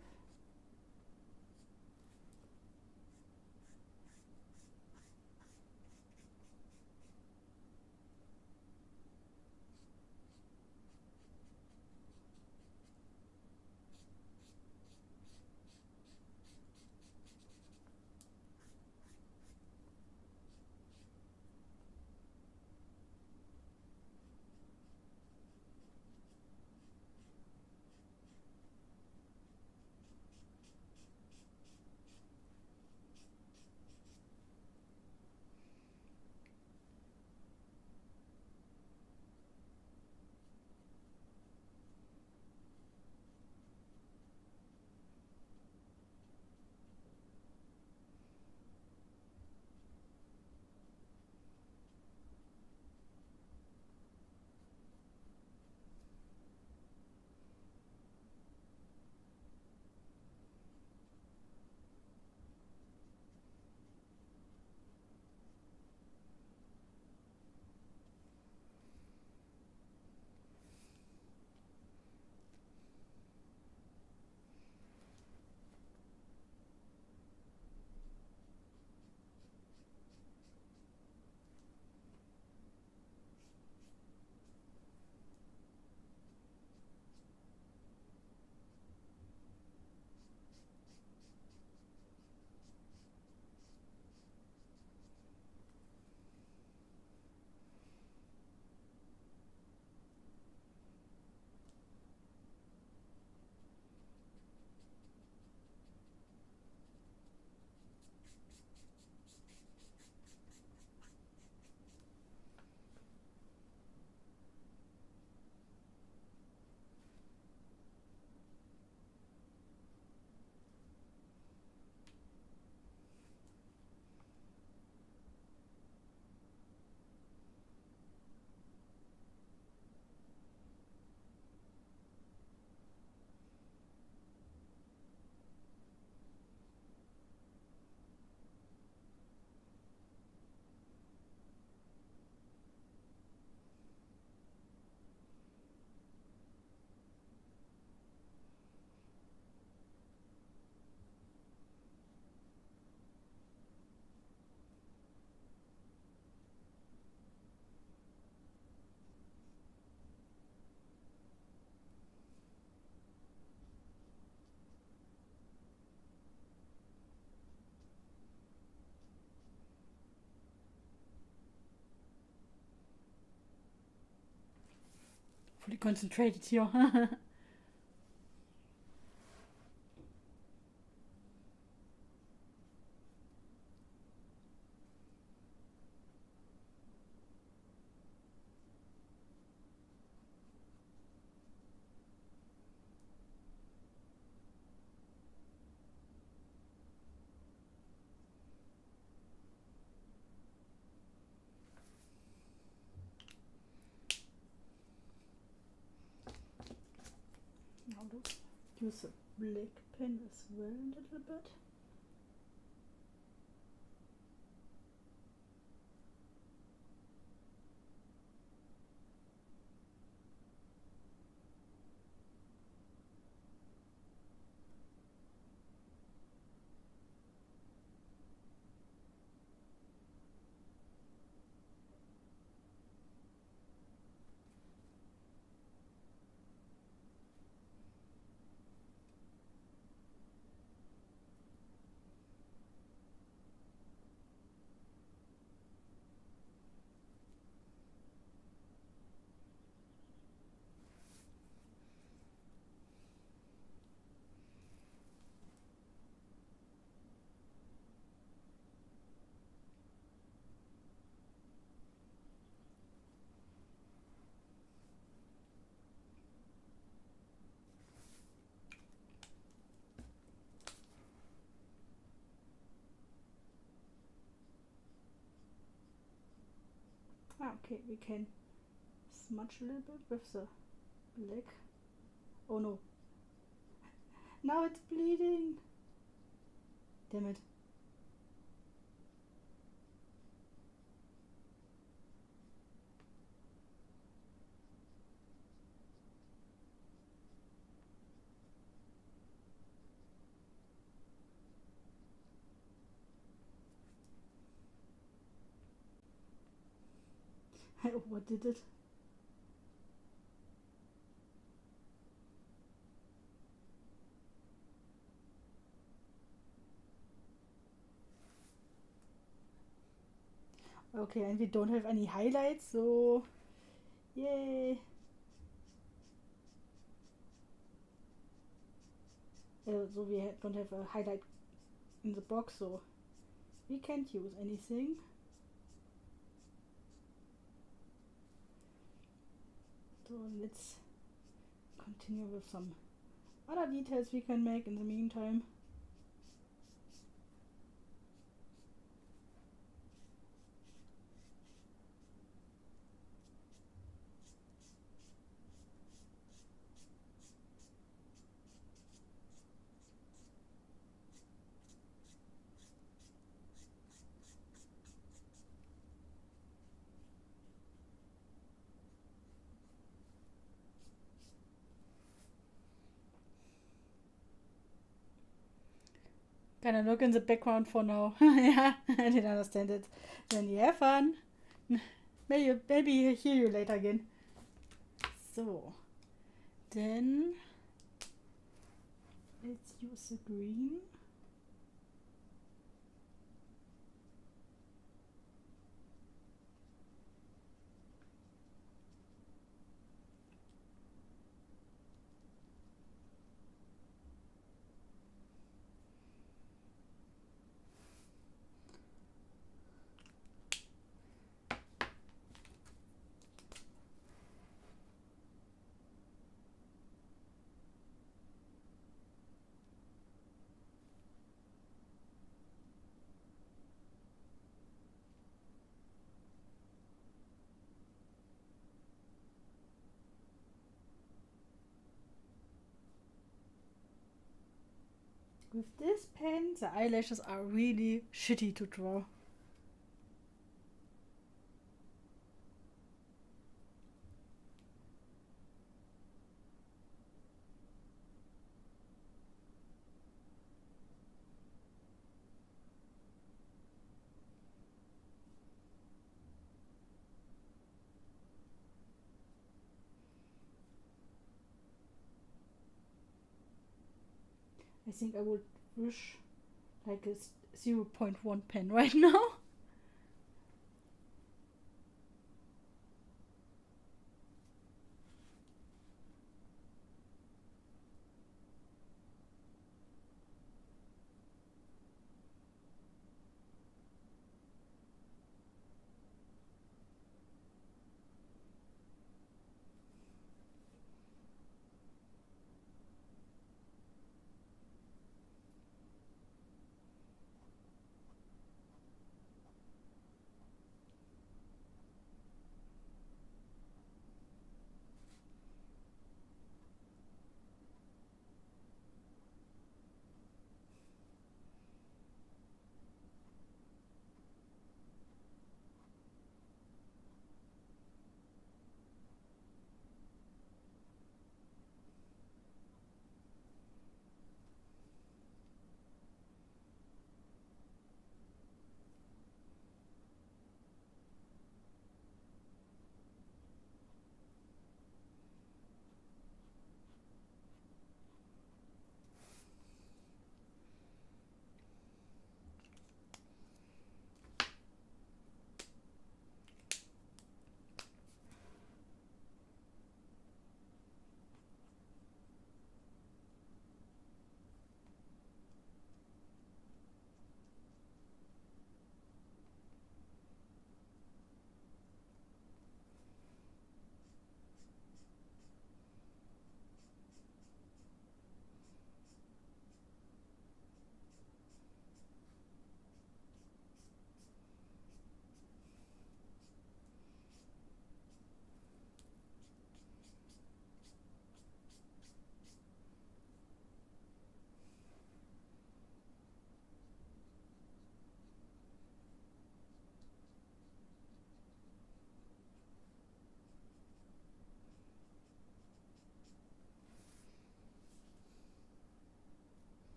fully concentrated here. Now let's use a black pen as well a little bit. Okay, we can smudge a little bit with the black. Oh no. Now it's bleeding. Damn it. What did it? Okay, and we don't have any highlights, so yay. So we don't have a highlight in the box, so we can't use anything. So let's continue with some other details we can make in the meantime. Gonna look in the background for now. Yeah, I didn't understand it. Then you have fun. Maybe hear you later again. So, then let's use the green. With this pen, the eyelashes are really shitty to draw. I think I would wish like a 0.1 pen right now.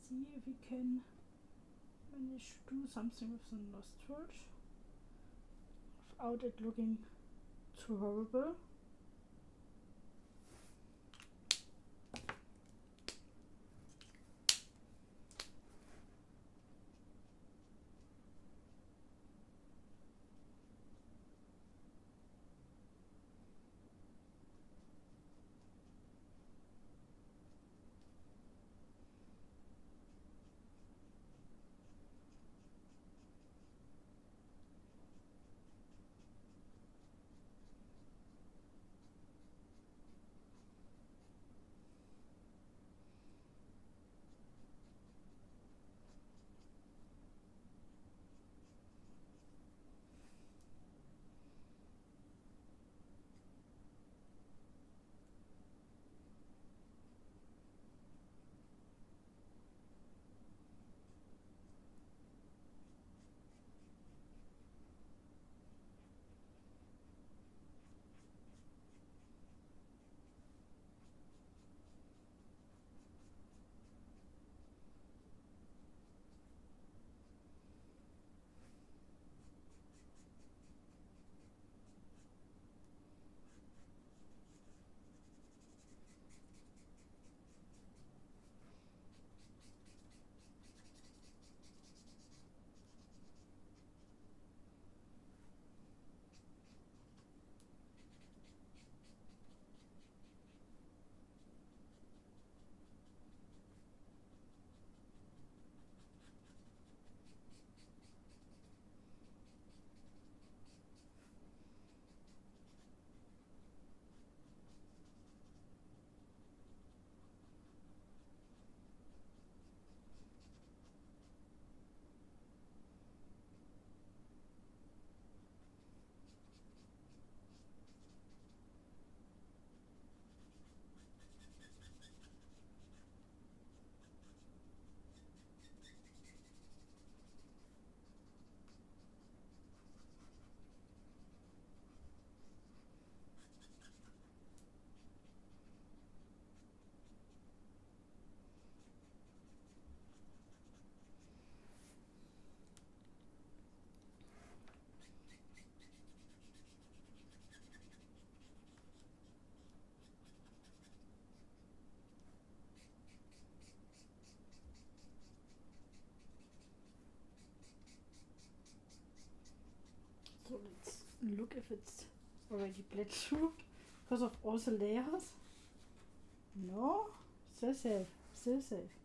see if we can manage to do something with the nostrils without it looking too horrible. So let's look if it's already bled through because of all the layers. No, still safe, still safe.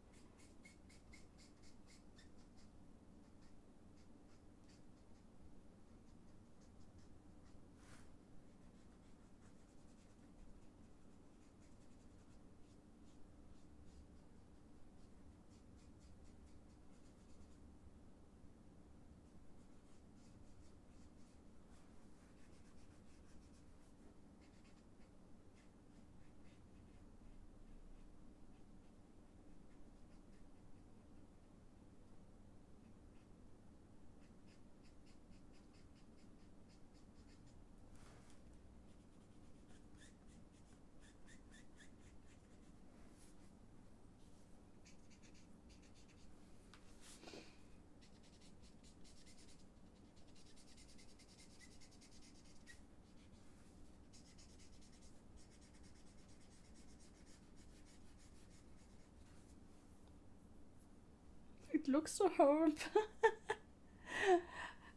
It looks so horrible.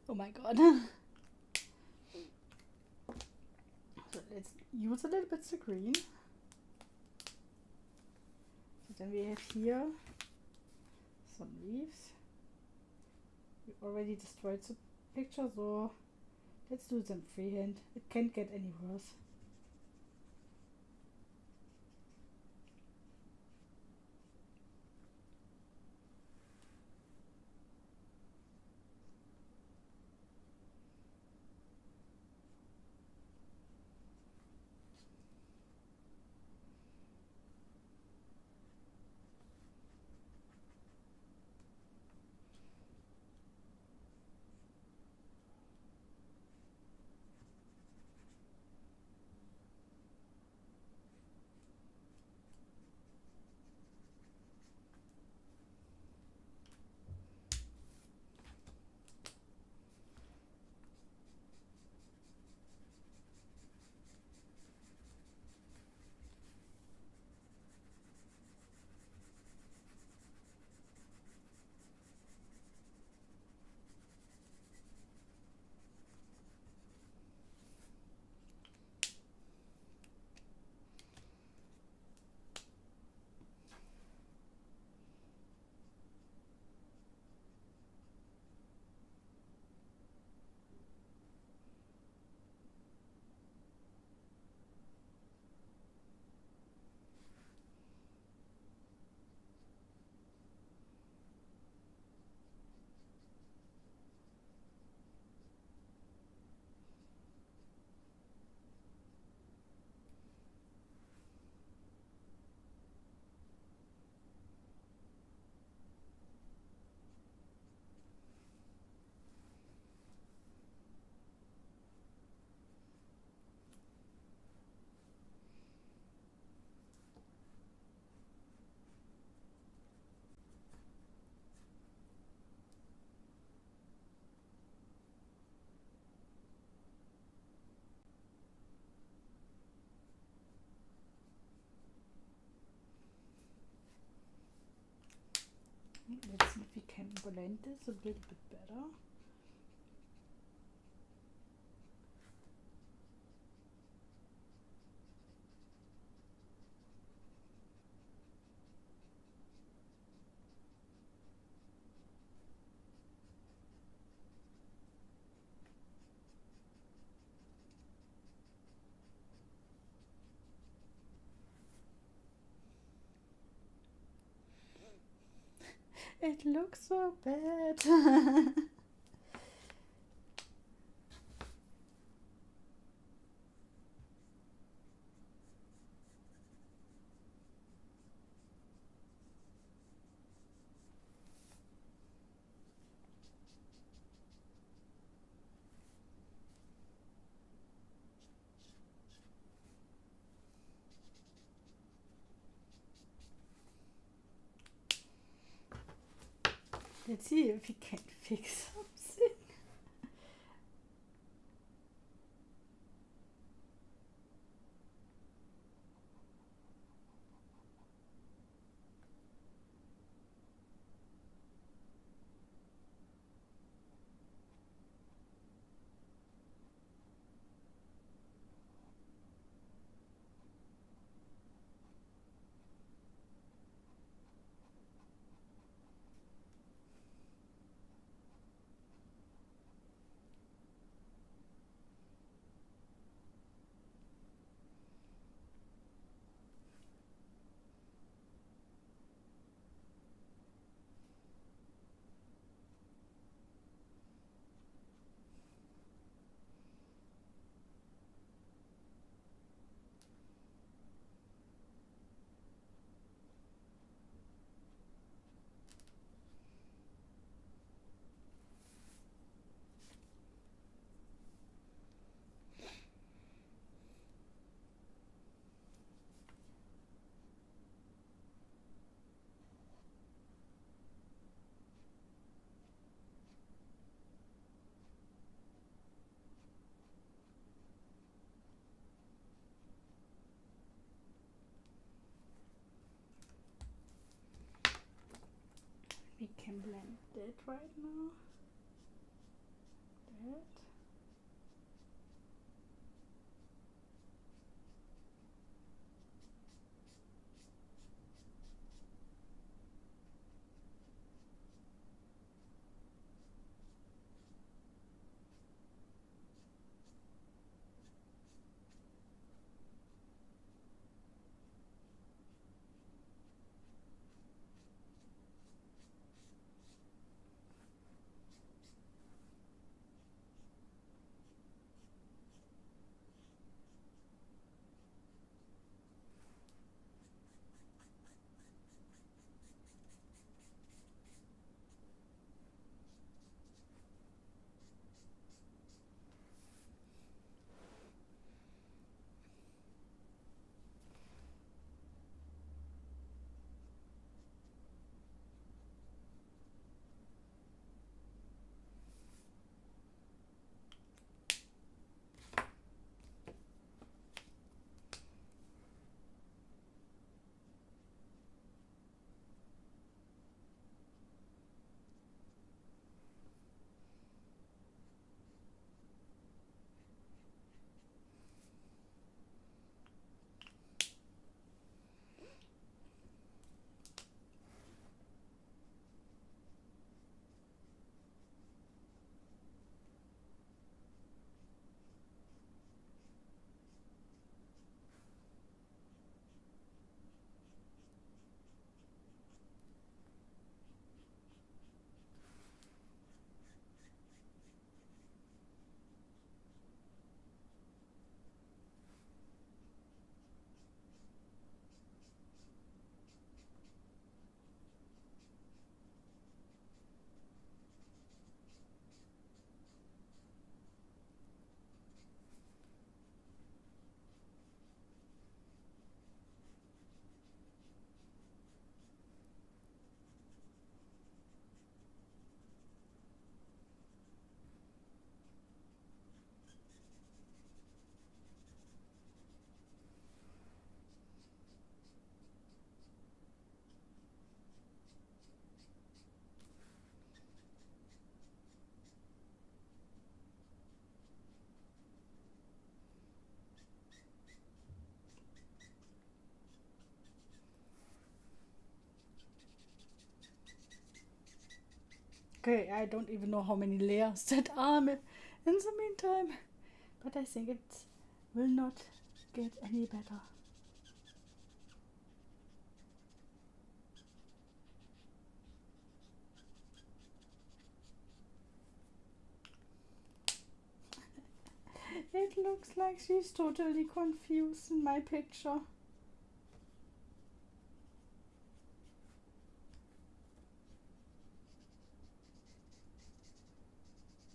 Oh my god. So let's use a little bit the green. So then we have here some leaves. We already destroyed the picture, so let's do them freehand. It can't get any worse. Let's see if we can blend this a little bit better. It looks so bad. Let's see if we can fix something. We can blend that right now. That. Okay, I don't even know how many layers that are in the meantime, but I think it will not get any better. It looks like she's totally confused in my picture.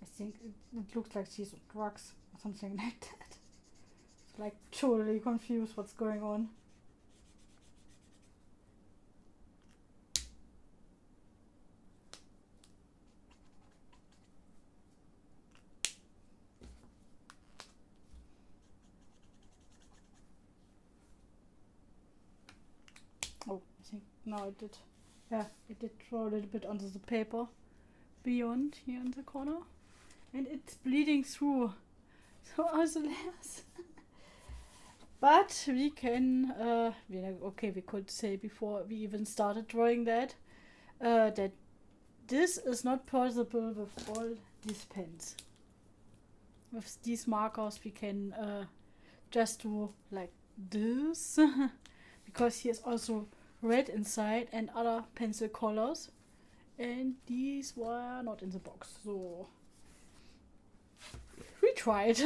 I think it looks like she's on drugs or something like that. It's like totally confused what's going on. Oh, I think now it did. Yeah, it did draw a little bit onto the paper beyond here in the corner. And it's bleeding through. So are the layers. But we can, we could say before we even started drawing that, that this is not possible with all these pens. With these markers we can just do like this. Because here's also red inside and other pencil colors. And these were not in the box, so we tried.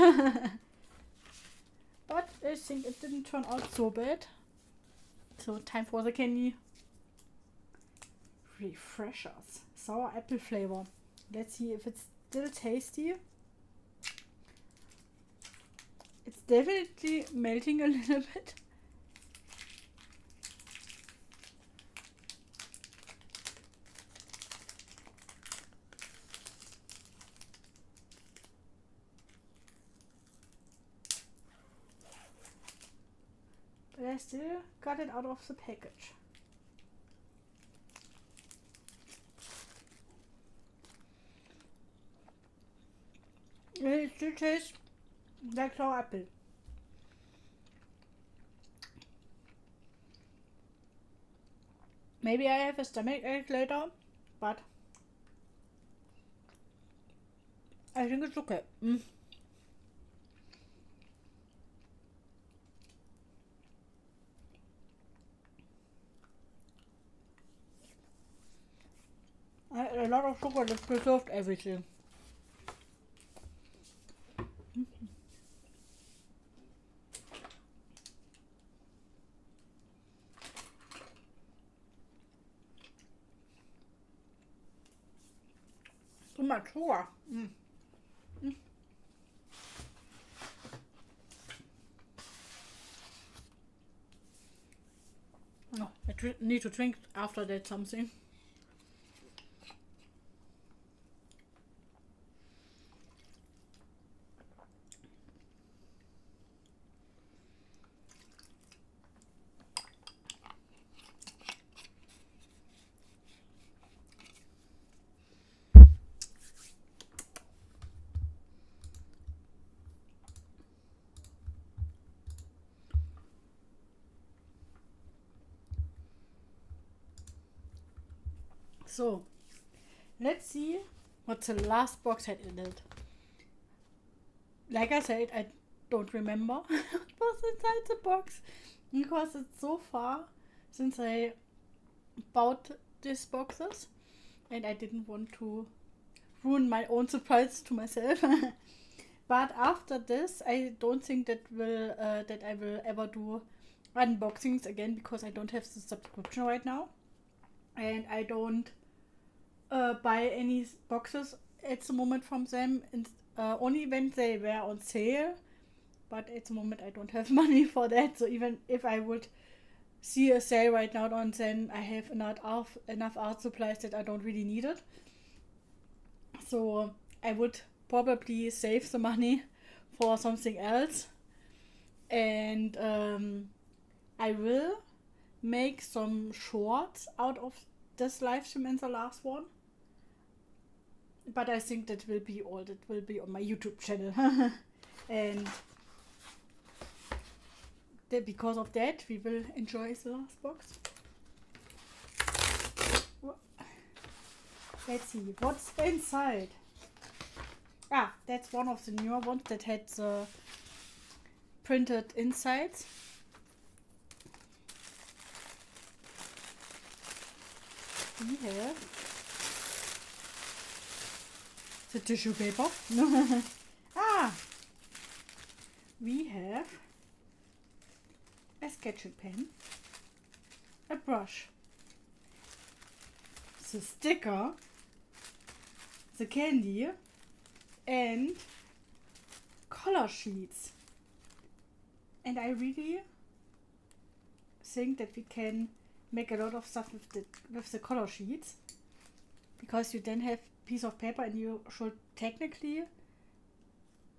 But I think it didn't turn out so bad. So time for the candy. Refreshers. Sour apple flavor. Let's see if it's still tasty. It's definitely melting a little bit. But I still got it out of the package. It still tastes like sour apple. Maybe I have a stomach ache later, but I think it's okay. A lot of sugar that preserved everything. Too much sugar. No, I need to drink after that something. So, let's see what the last box had in it. Like I said, I don't remember what was inside the box because it's so far since I bought these boxes and I didn't want to ruin my own surprise to myself. But after this, I don't think that I will ever do unboxings again because I don't have the subscription right now. And I don't buy any boxes at the moment from them, only when they were on sale. But at the moment I don't have money for that, so even if I would see a sale right now, then I have enough art supplies that I don't really need it. So I would probably save the money for something else. And I will make some shorts out of this live stream and the last one. But I think that will be all. That will be on my YouTube channel. And because of that, we will enjoy the last box. Let's see what's inside. Ah, that's one of the newer ones that had the printed insides. We have the tissue paper. Ah, we have a sketching pen, a brush, the sticker, the candy, and color sheets. And I really think that we can make a lot of stuff with the color sheets, because you then have piece of paper and you should technically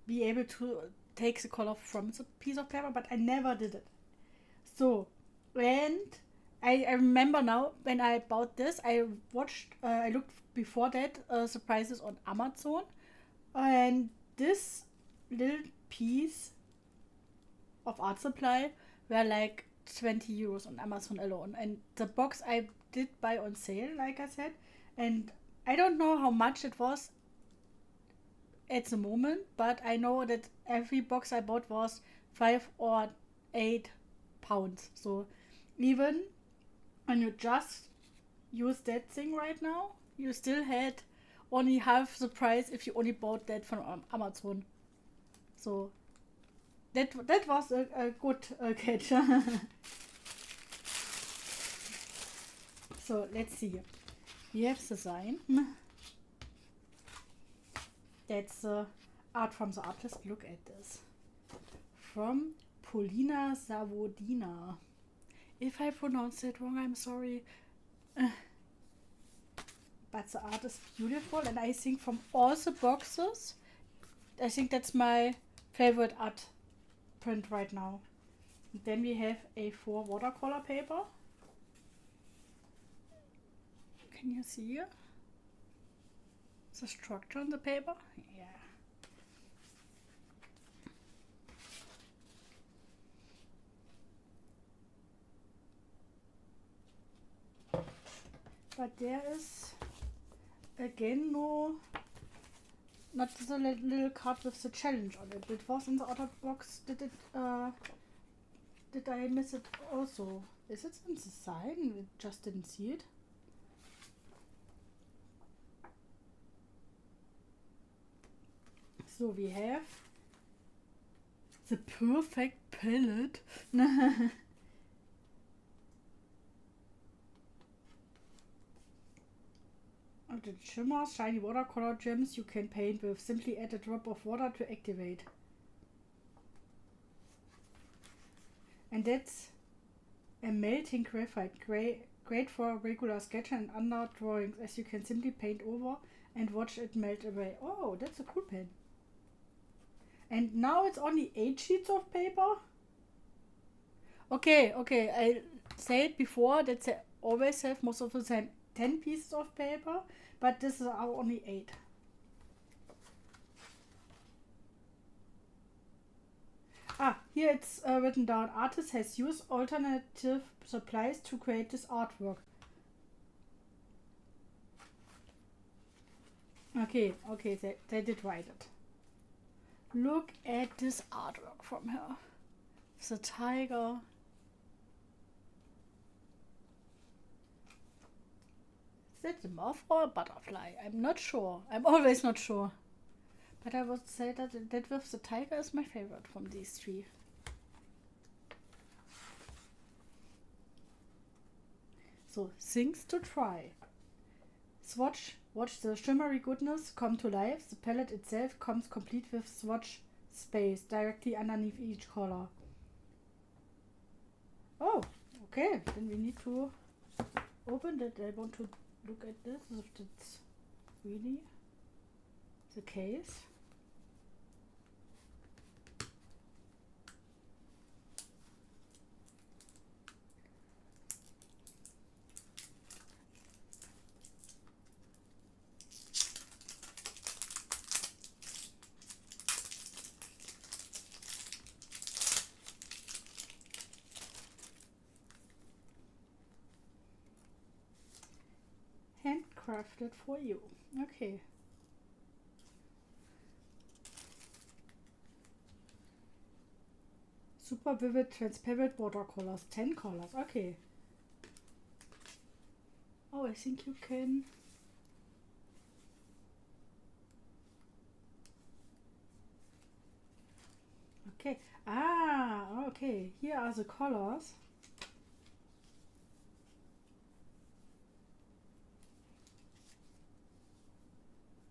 be able to take the color from the piece of paper, but I never did it. So, and I remember now when I bought this, I looked before that the prices on Amazon, and this little piece of art supply were like 20 euros on Amazon alone. And the box I did buy on sale, like I said, and I don't know how much it was at the moment, but I know that every box I bought was 5 or 8 pounds. So even when you just use that thing right now, you still had only half the price if you only bought that from Amazon. So that was a good catch. So let's see. We have the sign. That's art from the artist. Look at this. From Polina Zavodina. If I pronounced it wrong, I'm sorry. But the art is beautiful, and I think from all the boxes, I think that's my favorite art print right now. And then we have A4 watercolor paper. Can you see the structure on the paper? Yeah. But there is again not the little card with the challenge on it. It was in the other box. Did I miss it also? Is it in the sign? We just didn't see it. So we have the perfect palette. And the shimmers, shiny watercolor gems you can paint with. Simply add a drop of water to activate. And that's a melting graphite. Great for regular sketch and under drawings, as you can simply paint over and watch it melt away. Oh, that's a cool pen. And now it's only 8 sheets of paper. Okay, I said before that they always have most of the time 10 pieces of paper, but this is only 8. Ah, here it's written down, artist has used alternative supplies to create this artwork. Okay, they did write it. Look at this artwork from her. The tiger. Is that a moth or a butterfly? I'm not sure. I'm always not sure. But I would say that with the tiger is my favorite from these 3. So, things to try. Watch the shimmery goodness come to life. The palette itself comes complete with swatch space directly underneath each color. Oh, okay. Then we need to open that. I want to look at this, if that's really the case. crafted for you. Okay. Super vivid transparent watercolors, 10 colors. Okay. Oh, I think you can. Okay. Ah, okay. Here are the colors.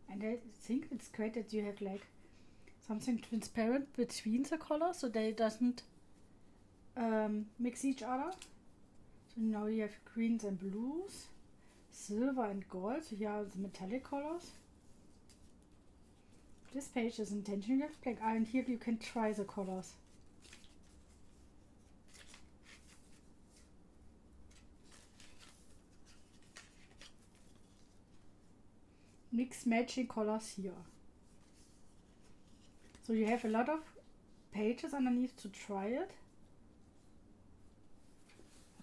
And I think it's great that you have like something transparent between the colors so they doesn't mix each other. So now you have greens and blues, silver and gold. So here are the metallic colors. This page is intentionally black, and here you can try the colors. Mix matching colors here. So you have a lot of pages underneath to try it.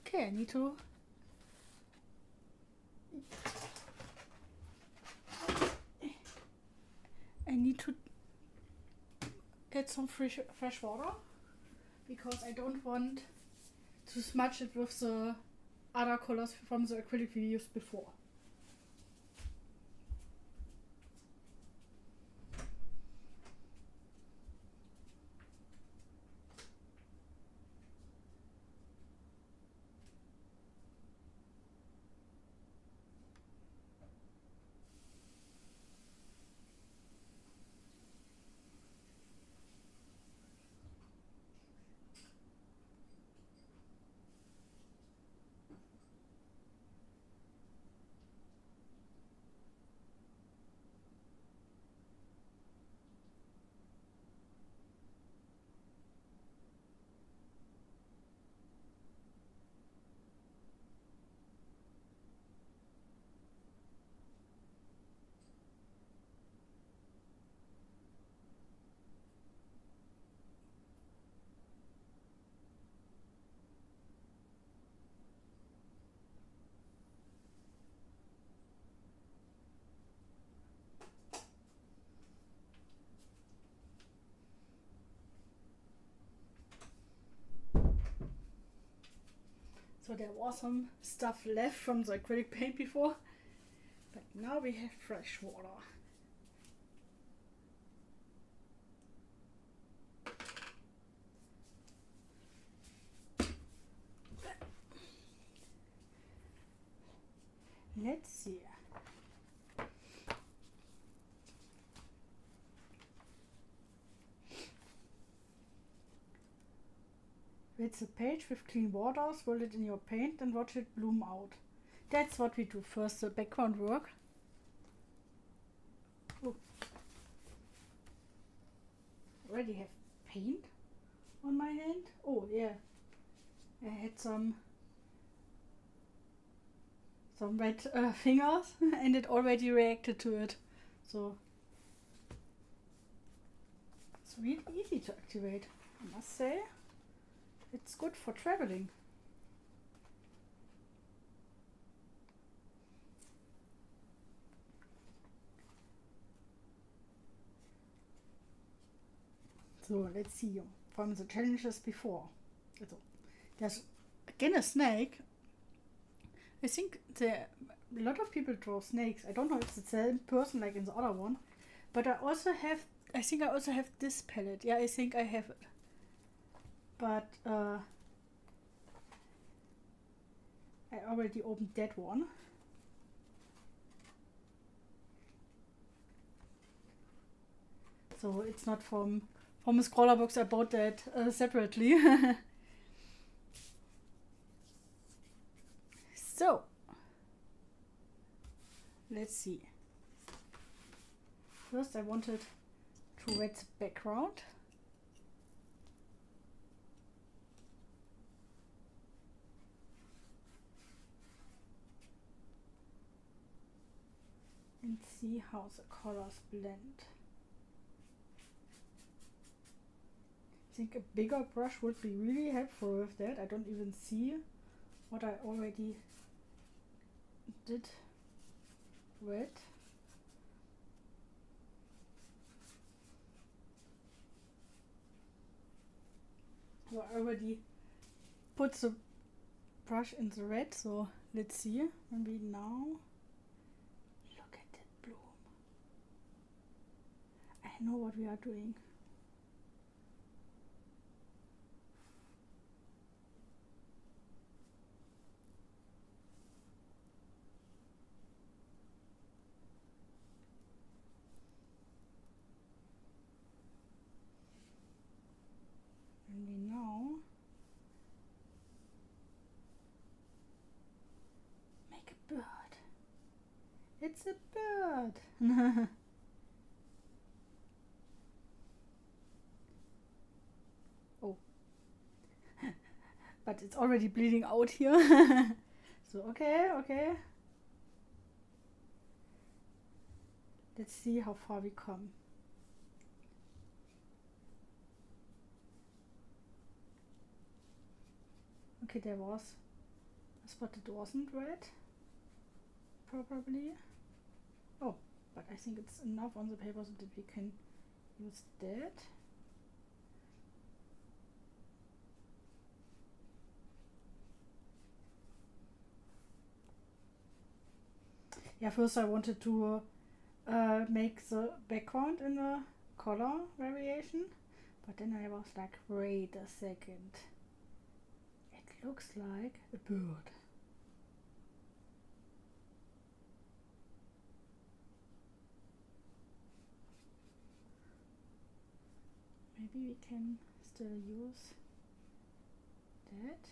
Okay, I need to get some fresh water because I don't want to smudge it with the other colors from the acrylic we used before. So there was some stuff left from the acrylic paint before, but now we have fresh water. Let's see. Rinse the page with clean water, swirl it in your paint and watch it bloom out. That's what we do first, the background work. Oh. Already have paint on my hand. Oh yeah, I had some red fingers and it already reacted to it. So it's really easy to activate, I must say. It's good for traveling. So let's see from the challenges before. So, there's again a snake. I think a lot of people draw snakes. I don't know if it's the same person like in the other one, but I think I also have this palette. Yeah, I think I have it. But I already opened that one. So it's not from a ScrawlrBox. I bought that separately. So let's see. First I wanted to wet the background. And see how the colors blend. I think a bigger brush would be really helpful with that. I don't even see what I already did red. So I already put the brush in the red, so let's see. Maybe now. Look at that bloom. I know what we are doing. And we now make a bird. It's a bird. Oh, but it's already bleeding out here. So okay. Let's see how far we come. Okay, there was a spot that wasn't red, probably. Oh, but I think it's enough on the paper so that we can use that. Yeah, first I wanted to make the background in a color variation, but then I was like, wait a second. It looks like a bird. Maybe we can still use that.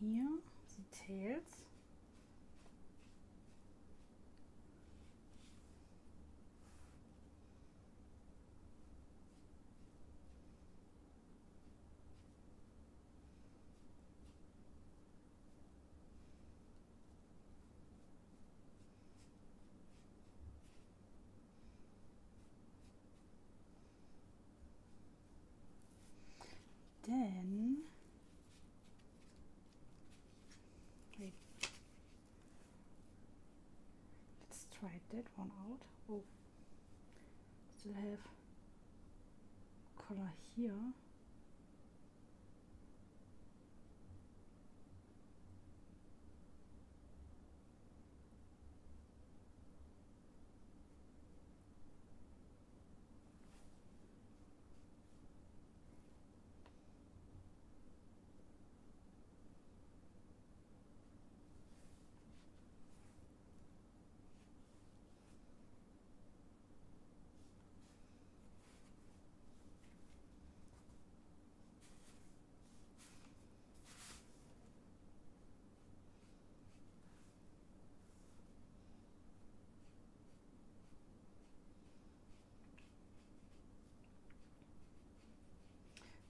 Here, the tails. Then wait, let's try that one out. Oh, still have color here.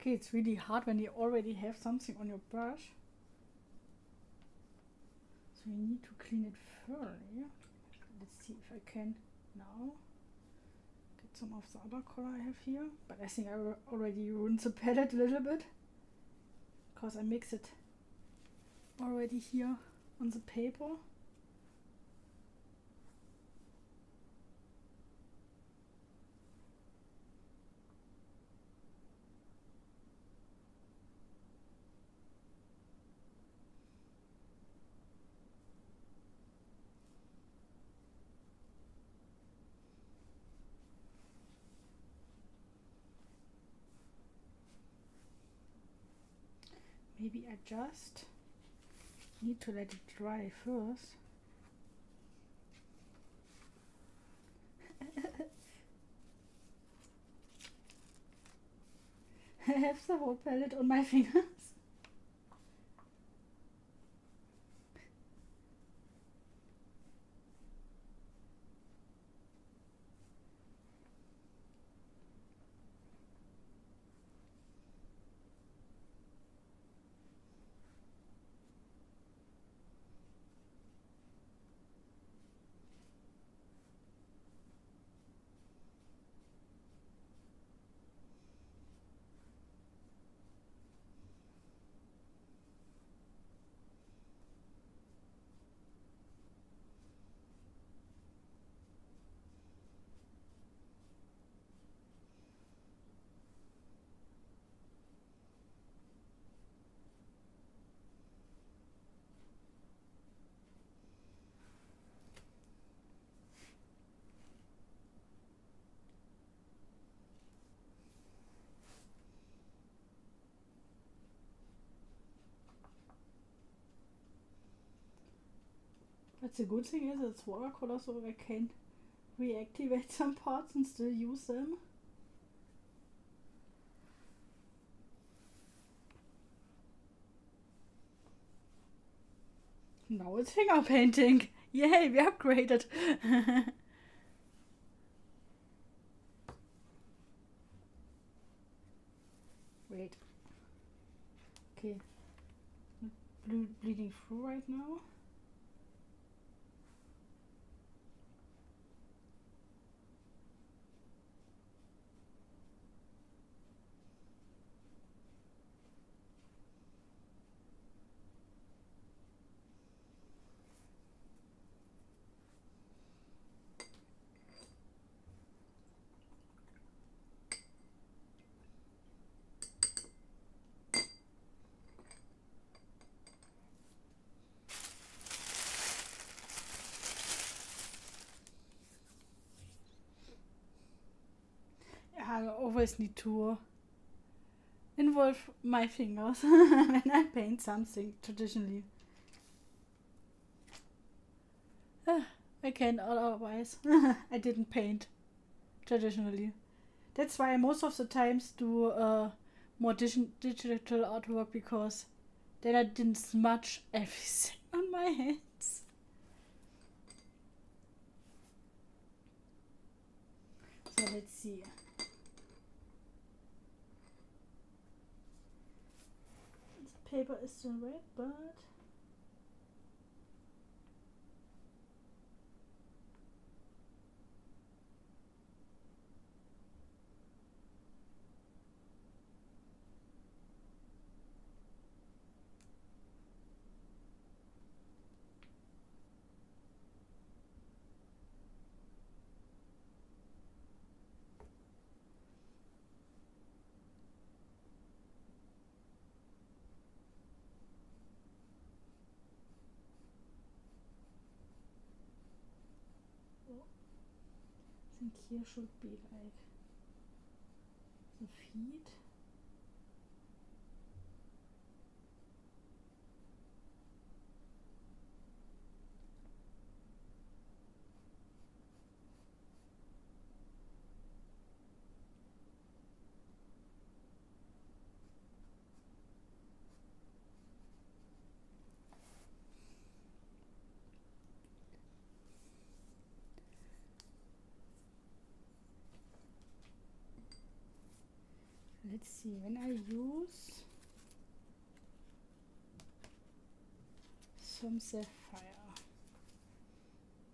Okay, it's really hard when you already have something on your brush. So you need to clean it thoroughly. Let's see if I can now get some of the other color I have here. But I think I already ruined the palette a little bit because I mix it already here on the paper. Maybe I just need to let it dry first. I have the whole palette on my fingers. But the good thing is it's watercolor, so I can reactivate some parts and still use them. Now it's finger painting. Yay, we upgraded. Wait. Okay. Bleeding through right now. I always need to involve my fingers when I paint something traditionally. I can't otherwise. I didn't paint traditionally. That's why I most of the times do more digital artwork, because then I didn't smudge everything on my hands. So let's see. The paper is still wet, but I think here should be like the feet. let's see, when I use some sapphire.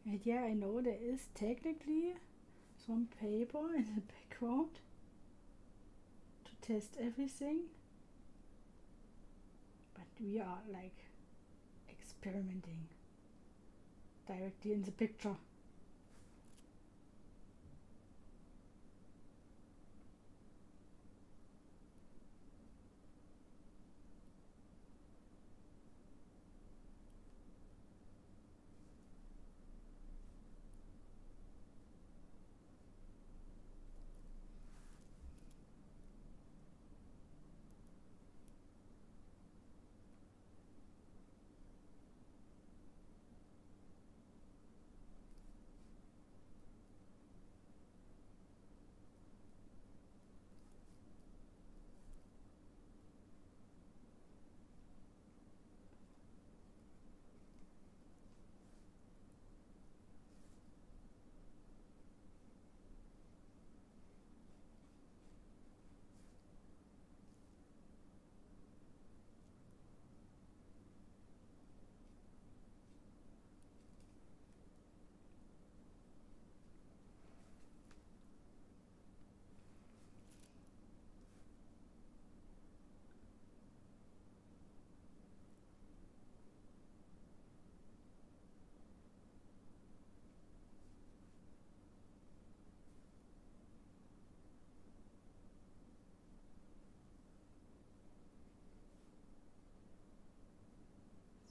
And yeah, I know there is technically some paper in the background to test everything, but we are like experimenting directly in the picture.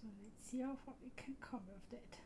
So let's see how far we can come with that.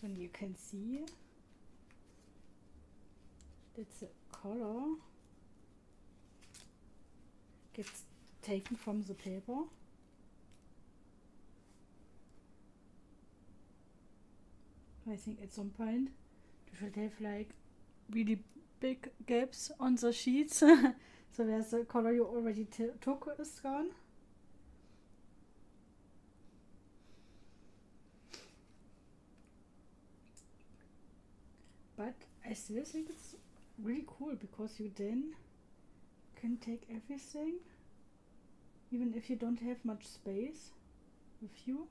Then you can see that the color gets taken from the paper. I think at some point you should have like really big gaps on the sheets so where's the color you already took is gone. But I still think it's really cool because you then can take everything, even if you don't have much space with you.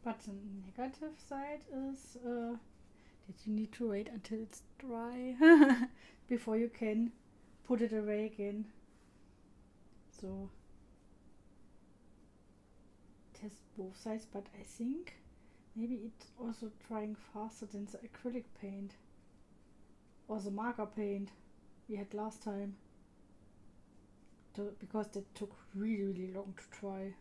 But the negative side is that you need to wait until it's dry before you can put it away again. So test both sides, but I think maybe it's also drying faster than the acrylic paint or the marker paint we had last time, because that took really long to dry.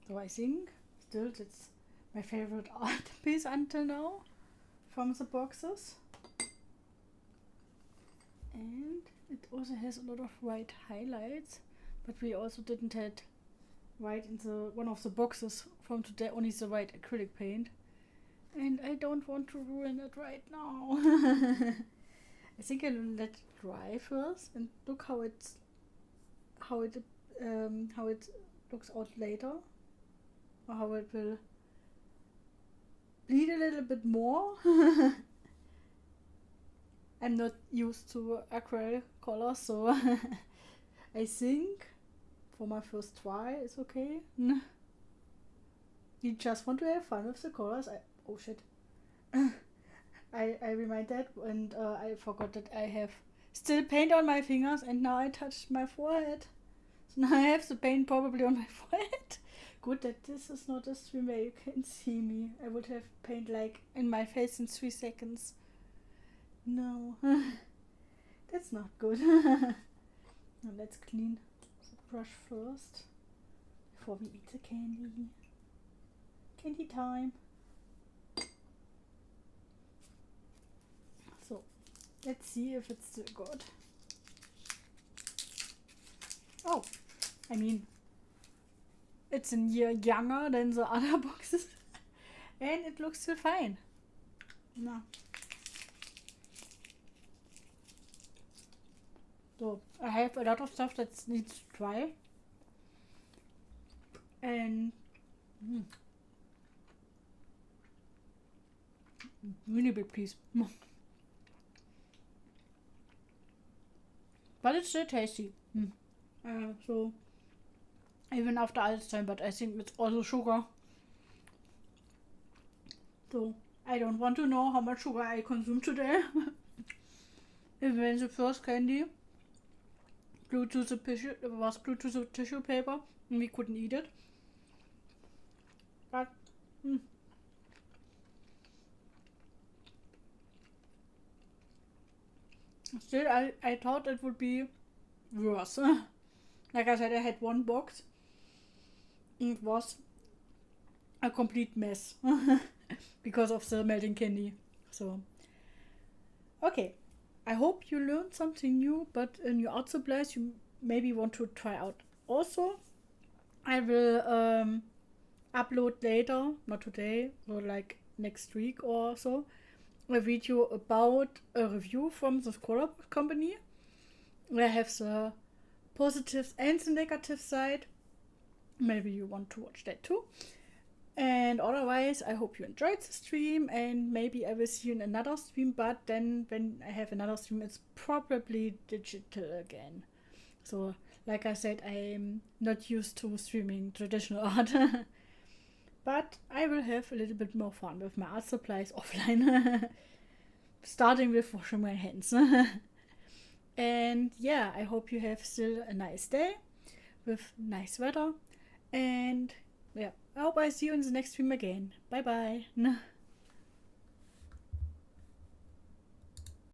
So I think still that's my favorite art piece until now from the boxes. And it also has a lot of white highlights, but we also didn't have white in the one of the boxes from today, only the white acrylic paint. And I don't want to ruin it right now. I think I'll let it dry first and look how it looks out later, or how it will bleed a little bit more. I'm not used to acrylic colors, so I think for my first try it's okay. You just want to have fun with the colors. Oh shit. I remind that, and I forgot that I have still paint on my fingers, and now I touched my forehead. So now I have the paint probably on my forehead. Good that this is not a stream where you can see me. I would have paint like in my face in 3 seconds. No. That's not good. Now let's clean the brush first before we eat the candy. Candy time. So let's see if it's still good. Oh, I mean, it's a year younger than the other boxes and it looks still fine. No. So I have a lot of stuff that needs to dry, and really big piece. But it's still tasty. So even after all this time, but I think it's also sugar. So I don't want to know how much sugar I consumed today. Even the first candy glued to the tissue was glued to the tissue paper and we couldn't eat it. But still I thought it would be worse. Like I said, I had one box and it was a complete mess because of the melting candy. So okay, I hope you learned something new, but in your art supplies you maybe want to try out also. I will upload later, not today, or like next week or so, a video about a review from the ScrawlrBox company. I have the positives and the negative side. maybe you want to watch that too. And otherwise, I hope you enjoyed the stream, and maybe I will see you in another stream, but then when I have another stream, it's probably digital again. So, like I said, I'm not used to streaming traditional art. But I will have a little bit more fun with my art supplies offline. Starting with washing my hands. And yeah, I hope you have still a nice day with nice weather. And yeah, I hope I see you in the next stream again. Bye bye.